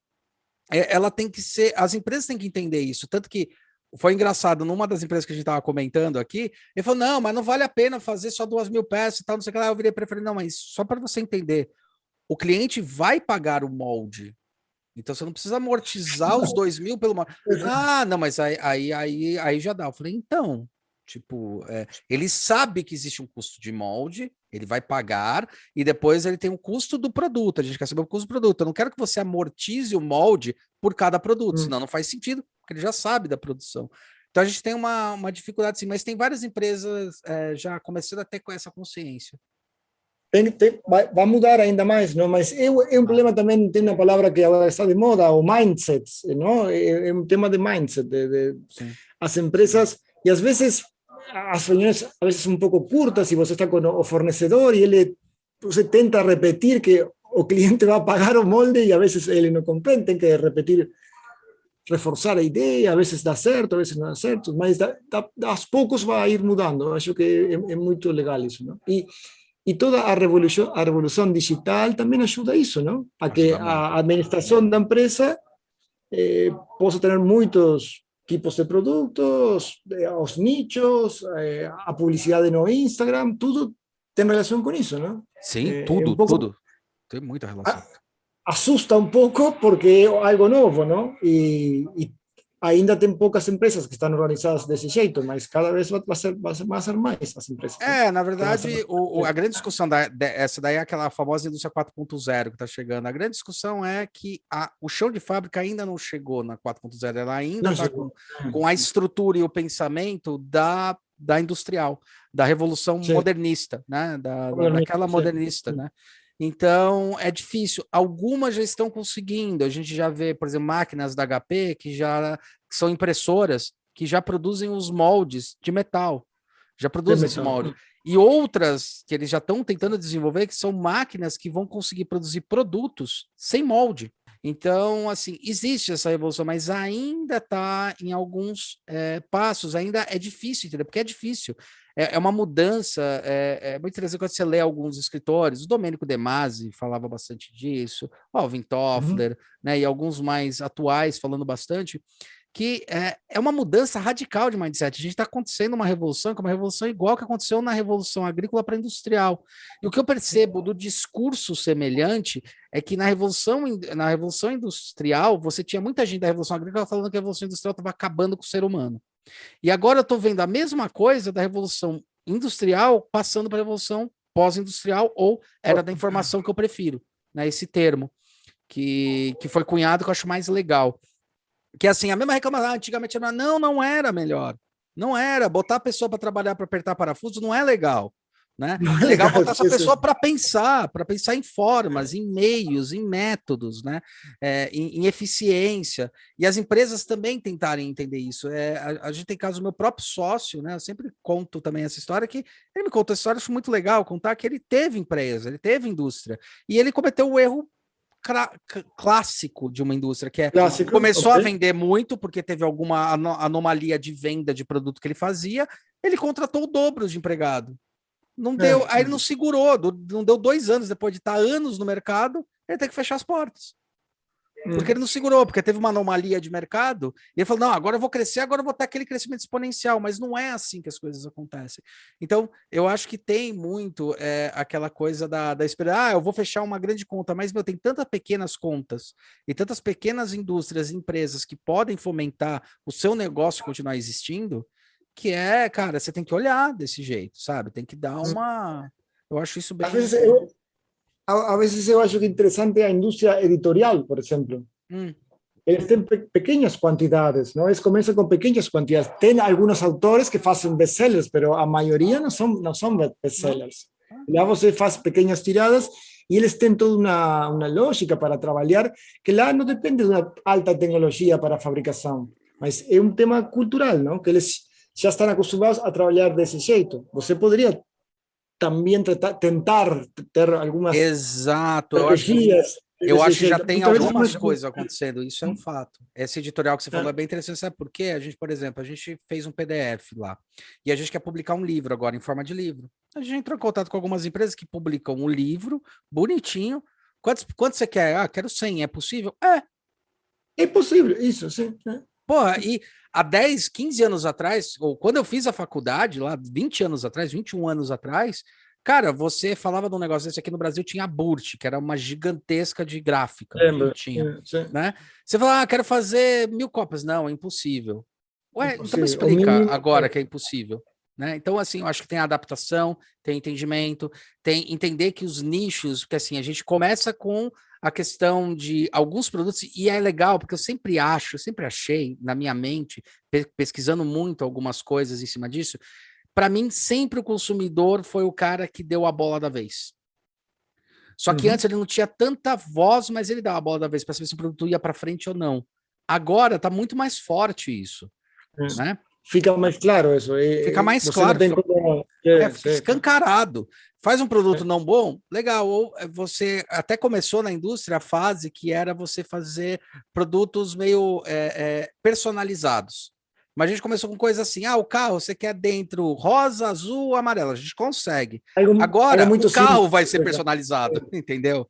Speaker 1: ela tem que ser, as empresas têm que entender isso, tanto que foi engraçado, numa das empresas que a gente estava comentando aqui, ele falou, não, mas não vale a pena fazer só 2.000 peças e tal, não sei o que lá. Eu virei para ele e falei, não, mas só para você entender, o cliente vai pagar o molde, então você não precisa amortizar os 2.000 pelo molde. Não, mas aí já dá. Eu falei, então, tipo, ele sabe que existe um custo de molde, ele vai pagar, e depois ele tem um custo do produto, a gente quer saber o custo do produto. Eu não quero que você amortize o molde por cada produto, senão não faz sentido, porque ele já sabe da produção. Então a gente tem uma dificuldade sim, mas tem várias empresas já começando a ter com essa consciência.
Speaker 2: Vai mudar ainda mais, não? Mas é um problema também, tem uma palavra que agora está de moda, o mindset, não? É um tema de mindset, as empresas, e às vezes as reuniões a veces un poco curtas, y você está con o fornecedor y você tenta repetir que o cliente va a pagar o molde y a veces ele no comprende, tem que repetir reforçar a ideia, a vezes dá certo, a vezes não dá certo, mas aos poucos vai ir mudando. Eu acho que é muito legal isso, não? E toda a revolução digital também ajuda a isso, não? A que
Speaker 1: Ajuda muito.
Speaker 2: a administração da empresa possa ter muitos tipos de produtos, os nichos, a publicidade no Instagram, tudo tem relação com isso, não?
Speaker 1: Sim,
Speaker 2: Um
Speaker 1: tudo,
Speaker 2: pouco
Speaker 1: tudo. Tem muita relação.
Speaker 2: assusta um pouco porque é algo novo, não? E ainda tem poucas empresas que estão organizadas desse jeito, mas cada vez vai ser mais as empresas.
Speaker 1: Na verdade, a grande discussão essa daí é aquela famosa indústria 4.0 que está chegando. A grande discussão é que o chão de fábrica ainda não chegou na 4.0, ela ainda está com a estrutura e o pensamento da industrial, da revolução modernista, né? Daquela modernista, né? Então, é difícil. Algumas já estão conseguindo. A gente já vê, por exemplo, máquinas da HP que são impressoras que já produzem os moldes de metal. Já produzem esse molde. E outras que eles já estão tentando desenvolver, que são máquinas que vão conseguir produzir produtos sem molde. Então, assim, existe essa revolução, mas ainda está em alguns passos, ainda é difícil, entendeu? Porque é difícil. É uma mudança, é muito interessante quando você lê alguns escritores, o Domênico De Masi falava bastante disso, o Alvin Toffler, né, e alguns mais atuais falando bastante, que é uma mudança radical de mindset. A gente está acontecendo uma revolução, que é uma revolução igual que aconteceu na Revolução Agrícola para a Industrial. E o que eu percebo do discurso semelhante é que na Revolução Industrial, você tinha muita gente da Revolução Agrícola falando que a Revolução Industrial estava acabando com o ser humano. E agora eu estou vendo a mesma coisa da Revolução Industrial passando para a Revolução Pós-Industrial ou Era da Informação, que eu prefiro, né, esse termo, que foi cunhado, que eu acho mais legal. Que assim, a mesma reclamação, antigamente era, não era melhor. Não era. Botar a pessoa para trabalhar, para apertar parafuso, não é legal. Né? É legal botar essa pessoa para pensar em formas, em meios, em métodos, né? Em eficiência. E as empresas também tentarem entender isso. A gente tem caso do meu próprio sócio, né? Eu sempre conto também essa história, que ele me contou essa história, acho muito legal contar que ele teve empresa, ele teve indústria, e ele cometeu o erro clássico de uma indústria, que começou a vender muito porque teve alguma anomalia de venda de produto que ele fazia, ele contratou o dobro de empregado. Não deu, aí ele não segurou, não deu 2 anos, depois de estar anos no mercado, ele tem que fechar as portas. Porque ele não segurou, porque teve uma anomalia de mercado, e ele falou, não, agora eu vou crescer, agora eu vou ter aquele crescimento exponencial, mas não é assim que as coisas acontecem. Então, eu acho que tem muito aquela coisa da esperança, eu vou fechar uma grande conta, mas, tem tantas pequenas contas, e tantas pequenas indústrias, empresas que podem fomentar o seu negócio continuar existindo, que cara, você tem que olhar desse jeito, sabe? Tem que dar uma... Eu acho isso bem...
Speaker 2: A veces eu acho que interessante a indústria editorial, por exemplo. Eles têm pequenas quantidades, não? Eles começam com pequenas quantidades. Tem alguns autores que fazem best-sellers, mas a maioria não são best-sellers. Lá você faz pequenas tiradas e eles têm toda uma lógica para trabalhar, que lá não depende de uma alta tecnologia para a fabricação, mas é um tema cultural, não? Que eles já estão acostumados a trabalhar desse jeito. Você poderia também tentar ter algumas
Speaker 1: estratégias. Eu acho que já tem algumas coisas acontecendo, isso é um fato. Esse editorial que você falou é bem interessante, sabe por quê? A gente, por exemplo, a gente fez um PDF lá, e a gente quer publicar um livro agora, em forma de livro. A gente entrou em contato com algumas empresas que publicam um livro, bonitinho. Quantos você quer? Quero 100, é possível?
Speaker 2: É possível, isso, sim.
Speaker 1: Porra, e há 10, 15 anos atrás, ou quando eu fiz a faculdade, lá 20 anos atrás, 21 anos atrás, cara, você falava de um negócio desse aqui no Brasil, tinha a Burt, que era uma gigantesca de gráfica. Né? Você falava, quero fazer 1000 cópias. Não, é impossível. Ué, então me explica agora que é impossível. Né? Então, assim, eu acho que tem adaptação, tem entendimento, tem entender que os nichos, porque assim, a gente começa com a questão de alguns produtos, e é legal, porque eu sempre achei, na minha mente, pesquisando muito algumas coisas em cima disso, para mim, sempre o consumidor foi o cara que deu a bola da vez. Só que antes ele não tinha tanta voz, mas ele dava a bola da vez para saber se o produto ia para frente ou não. Agora está muito mais forte isso. Né?
Speaker 2: Fica mais claro isso.
Speaker 1: Fica mais claro. escancarado. Faz um produto não bom, legal. Ou você até começou na indústria a fase que era você fazer produtos meio personalizados. Mas a gente começou com coisa assim: o carro você quer dentro rosa, azul, amarelo. A gente consegue. Agora, o carro vai ser personalizado, entendeu?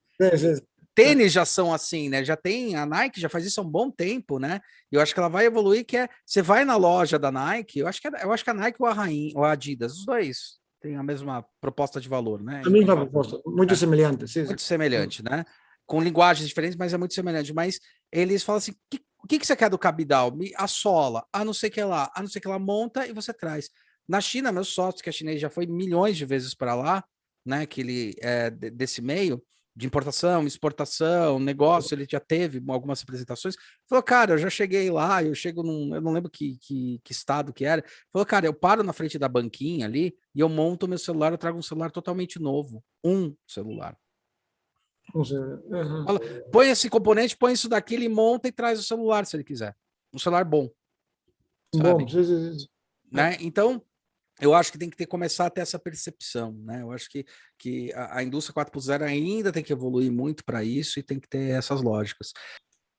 Speaker 1: Tênis já são assim, né? Já tem, a Nike já faz isso há um bom tempo, né? E eu acho que ela vai evoluir, você vai na loja da Nike, eu acho que a Nike ou a Adidas, os dois têm a mesma proposta de valor, né?
Speaker 2: A mesma proposta, muito semelhante.
Speaker 1: Muito semelhante, né? Com linguagens diferentes, mas é muito semelhante. Mas eles falam assim, o que você quer do cabidal? A sola, a não sei o que lá, monta e você traz. Na China, meus sócios, que é chinês, já foi milhões de vezes para lá, né? Que ele desse meio de importação, exportação, negócio, ele já teve algumas apresentações. Falou, cara, eu já cheguei lá, eu não lembro que estado que era. Falou, cara, eu paro na frente da banquinha ali e eu monto meu celular, eu trago um celular totalmente novo. Um celular. Fala, põe esse componente, põe isso daqui, ele monta e traz o celular, se ele quiser. Um celular bom. Sabe?
Speaker 2: Bom, sim.
Speaker 1: Né? Então, eu acho que tem que começar a ter essa percepção, né? Eu acho que a indústria 4.0 ainda tem que evoluir muito para isso e tem que ter essas lógicas.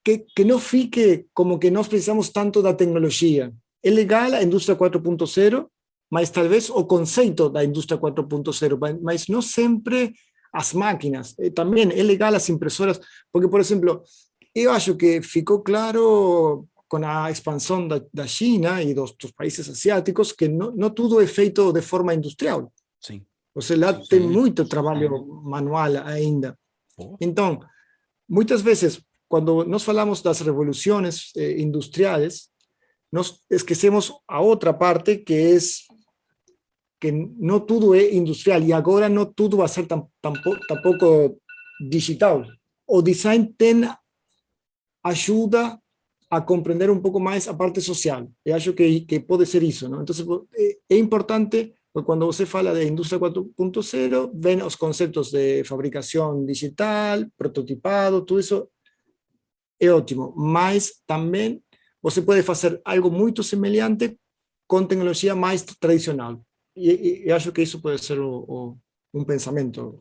Speaker 2: Que não fique como que nós precisamos tanto da tecnologia. É legal a indústria 4.0, mas talvez o conceito da indústria 4.0, mas não sempre as máquinas. Também é legal as impressoras, porque, por exemplo, eu acho que ficou claro com a expansão da China e dos países asiáticos, que não tudo é feito de forma industrial.
Speaker 1: Sim.
Speaker 2: Você lá tem muito trabalho manual ainda. Então, muitas vezes, quando nós falamos das revoluções industriais, nós esquecemos a outra parte, que é que não tudo é industrial, e agora não tudo vai ser tampouco digital. O design ajuda a compreender um pouco mais a parte social. Eu acho que pode ser isso, não? Então, é importante, quando você fala de indústria 4.0, vem os conceitos de fabricação digital, prototipado, tudo isso é ótimo. Mas também você pode fazer algo muito semelhante com tecnologia mais tradicional. E acho que isso pode ser um pensamento.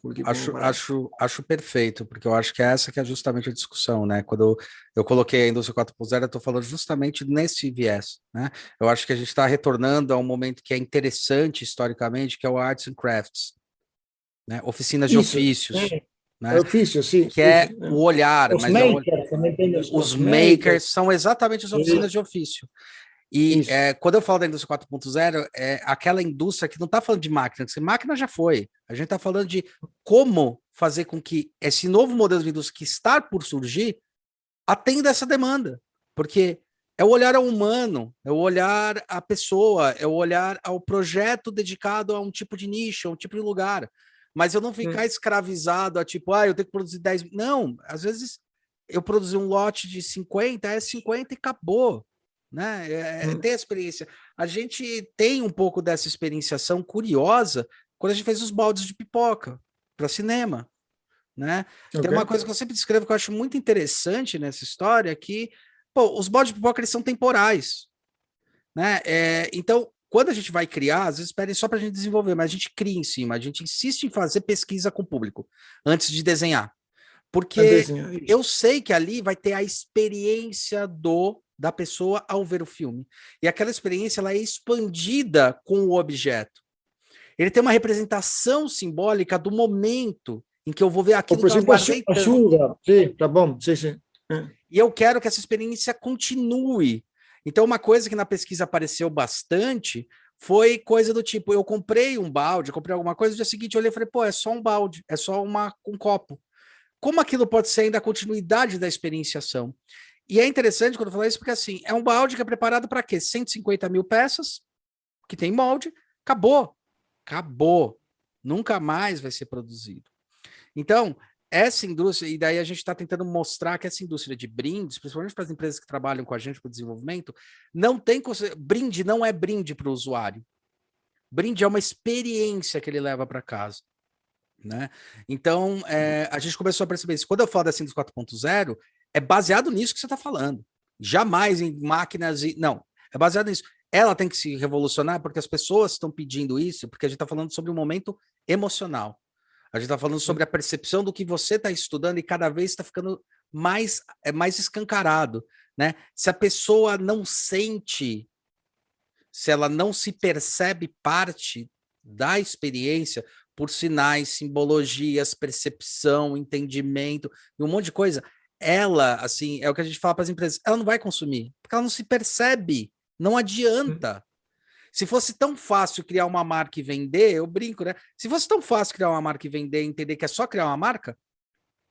Speaker 1: Acho perfeito, porque eu acho que essa que é justamente a discussão, né? Quando eu coloquei a indústria 4.0, eu estou falando justamente nesse viés, né? Eu acho que a gente está retornando a um momento que é interessante historicamente, que é o Arts and Crafts, né? Oficinas de ofícios, né?
Speaker 2: Ofício, sim.
Speaker 1: Que é o olhar,
Speaker 2: os makers, também tem
Speaker 1: os makers são exatamente as oficinas de ofício. E quando eu falo da indústria 4.0, é aquela indústria que não está falando de máquina, porque máquina já foi. A gente está falando de como fazer com que esse novo modelo de indústria que está por surgir atenda essa demanda. Porque é o olhar ao humano, é o olhar à pessoa, é o olhar ao projeto dedicado a um tipo de nicho, a um tipo de lugar. Mas eu não ficar escravizado a tipo, eu tenho que produzir 10. Não, às vezes eu produzi um lote de 50, é 50 e acabou. Né? Ter a experiência. A gente tem um pouco dessa experienciação curiosa quando a gente fez os baldes de pipoca para cinema, né? Tem uma coisa que eu sempre descrevo que eu acho muito interessante nessa história, que os baldes de pipoca eles são temporais, né? Então, quando a gente vai criar, às vezes pedem só para a gente desenvolver, mas a gente cria em cima, a gente insiste em fazer pesquisa com o público antes de desenhar, porque eu sei que ali vai ter a experiência da pessoa ao ver o filme. E aquela experiência ela é expandida com o objeto. Ele tem uma representação simbólica do momento em que eu vou ver aquilo que eu guardei tanto.
Speaker 2: Ajuda, sim, tá bom, sim.
Speaker 1: E eu quero que essa experiência continue. Então, uma coisa que na pesquisa apareceu bastante foi coisa do tipo, eu comprei um balde, comprei alguma coisa, no dia seguinte eu olhei e falei, é só um balde, é só um copo. Como aquilo pode ser ainda a continuidade da experienciação? E é interessante quando eu falo isso, porque assim, é um balde que é preparado para quê? 150 mil peças, que tem molde, acabou. Nunca mais vai ser produzido. Então, essa indústria, e daí a gente está tentando mostrar que essa indústria de brindes, principalmente para as empresas que trabalham com a gente para o desenvolvimento, brinde não é brinde para o usuário. Brinde é uma experiência que ele leva para casa. Né? Então, a gente começou a perceber isso. Quando eu falo da Síntese 4.0, é baseado nisso que você está falando. Jamais em máquinas. Não, é baseado nisso. ela tem que se revolucionar porque as pessoas estão pedindo isso, porque a gente está falando sobre um momento emocional. A gente está falando sobre a percepção do que você está estudando e cada vez está ficando mais escancarado, né? Se a pessoa não sente, se ela não se percebe parte da experiência por sinais, simbologias, percepção, entendimento e um monte de coisa, ela, assim, é o que a gente fala para as empresas, ela não vai consumir, porque ela não se percebe, não adianta. Se fosse tão fácil criar uma marca e vender, eu brinco, né? Se fosse tão fácil criar uma marca e vender, entender que é só criar uma marca,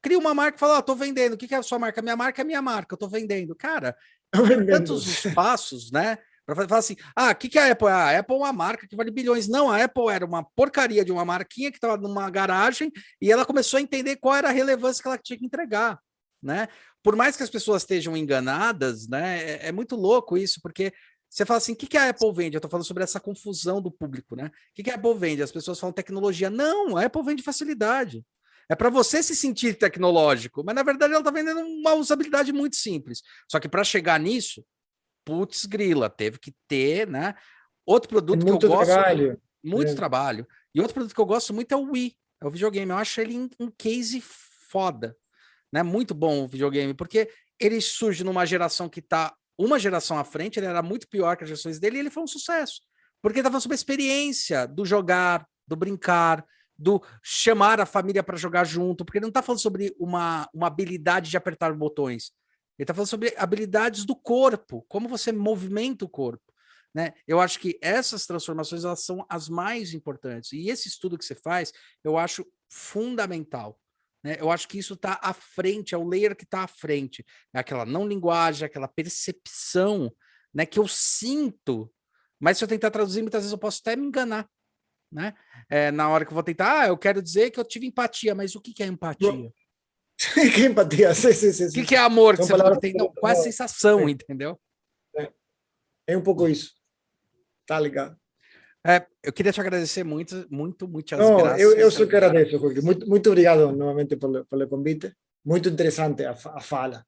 Speaker 1: cria uma marca e fala, ó, tô vendendo. O que é a sua marca? Minha marca é minha marca, eu tô vendendo. Cara, tem tantos os passos, né? Para falar assim, o que é a Apple? A Apple é uma marca que vale bilhões. Não, a Apple era uma porcaria de uma marquinha que estava numa garagem e ela começou a entender qual era a relevância que ela tinha que entregar, né? Por mais que as pessoas estejam enganadas, né? É muito louco isso, porque você fala assim, o que a Apple vende? Eu estou falando sobre essa confusão do público, né? O que a Apple vende? As pessoas falam tecnologia. Não, a Apple vende facilidade. É para você se sentir tecnológico, mas na verdade ela está vendendo uma usabilidade muito simples. Só que para chegar nisso, putz grila, teve que ter, né? Outro produto que eu gosto... Muito trabalho. E outro produto que eu gosto muito é o Wii, é o videogame. Eu acho ele um case foda, né? Muito bom o videogame, porque ele surge numa geração que está uma geração à frente, ele era muito pior que as gerações dele e ele foi um sucesso. Porque estava sobre a experiência do jogar, do brincar, do chamar a família para jogar junto, porque ele não está falando sobre uma habilidade de apertar botões. Ele está falando sobre habilidades do corpo, como você movimenta o corpo, né? Eu acho que essas transformações elas são as mais importantes. E esse estudo que você faz, eu acho fundamental. Né? Eu acho que isso está à frente, é o layer que está à frente. É aquela não linguagem, aquela percepção, né, que eu sinto, mas se eu tentar traduzir, muitas vezes eu posso até me enganar. Né? Na hora que eu vou tentar, eu quero dizer que eu tive empatia, mas o que é empatia?
Speaker 2: Que empatia?
Speaker 1: O que é amor? Que você falou que tem? Não, qual é a sensação, entendeu?
Speaker 2: É um pouco isso. Tá ligado?
Speaker 1: Eu queria te agradecer muito, muitas
Speaker 2: graças. Eu só que agradeço, Jorge. Muito obrigado novamente pelo convite. Muito interessante a fala.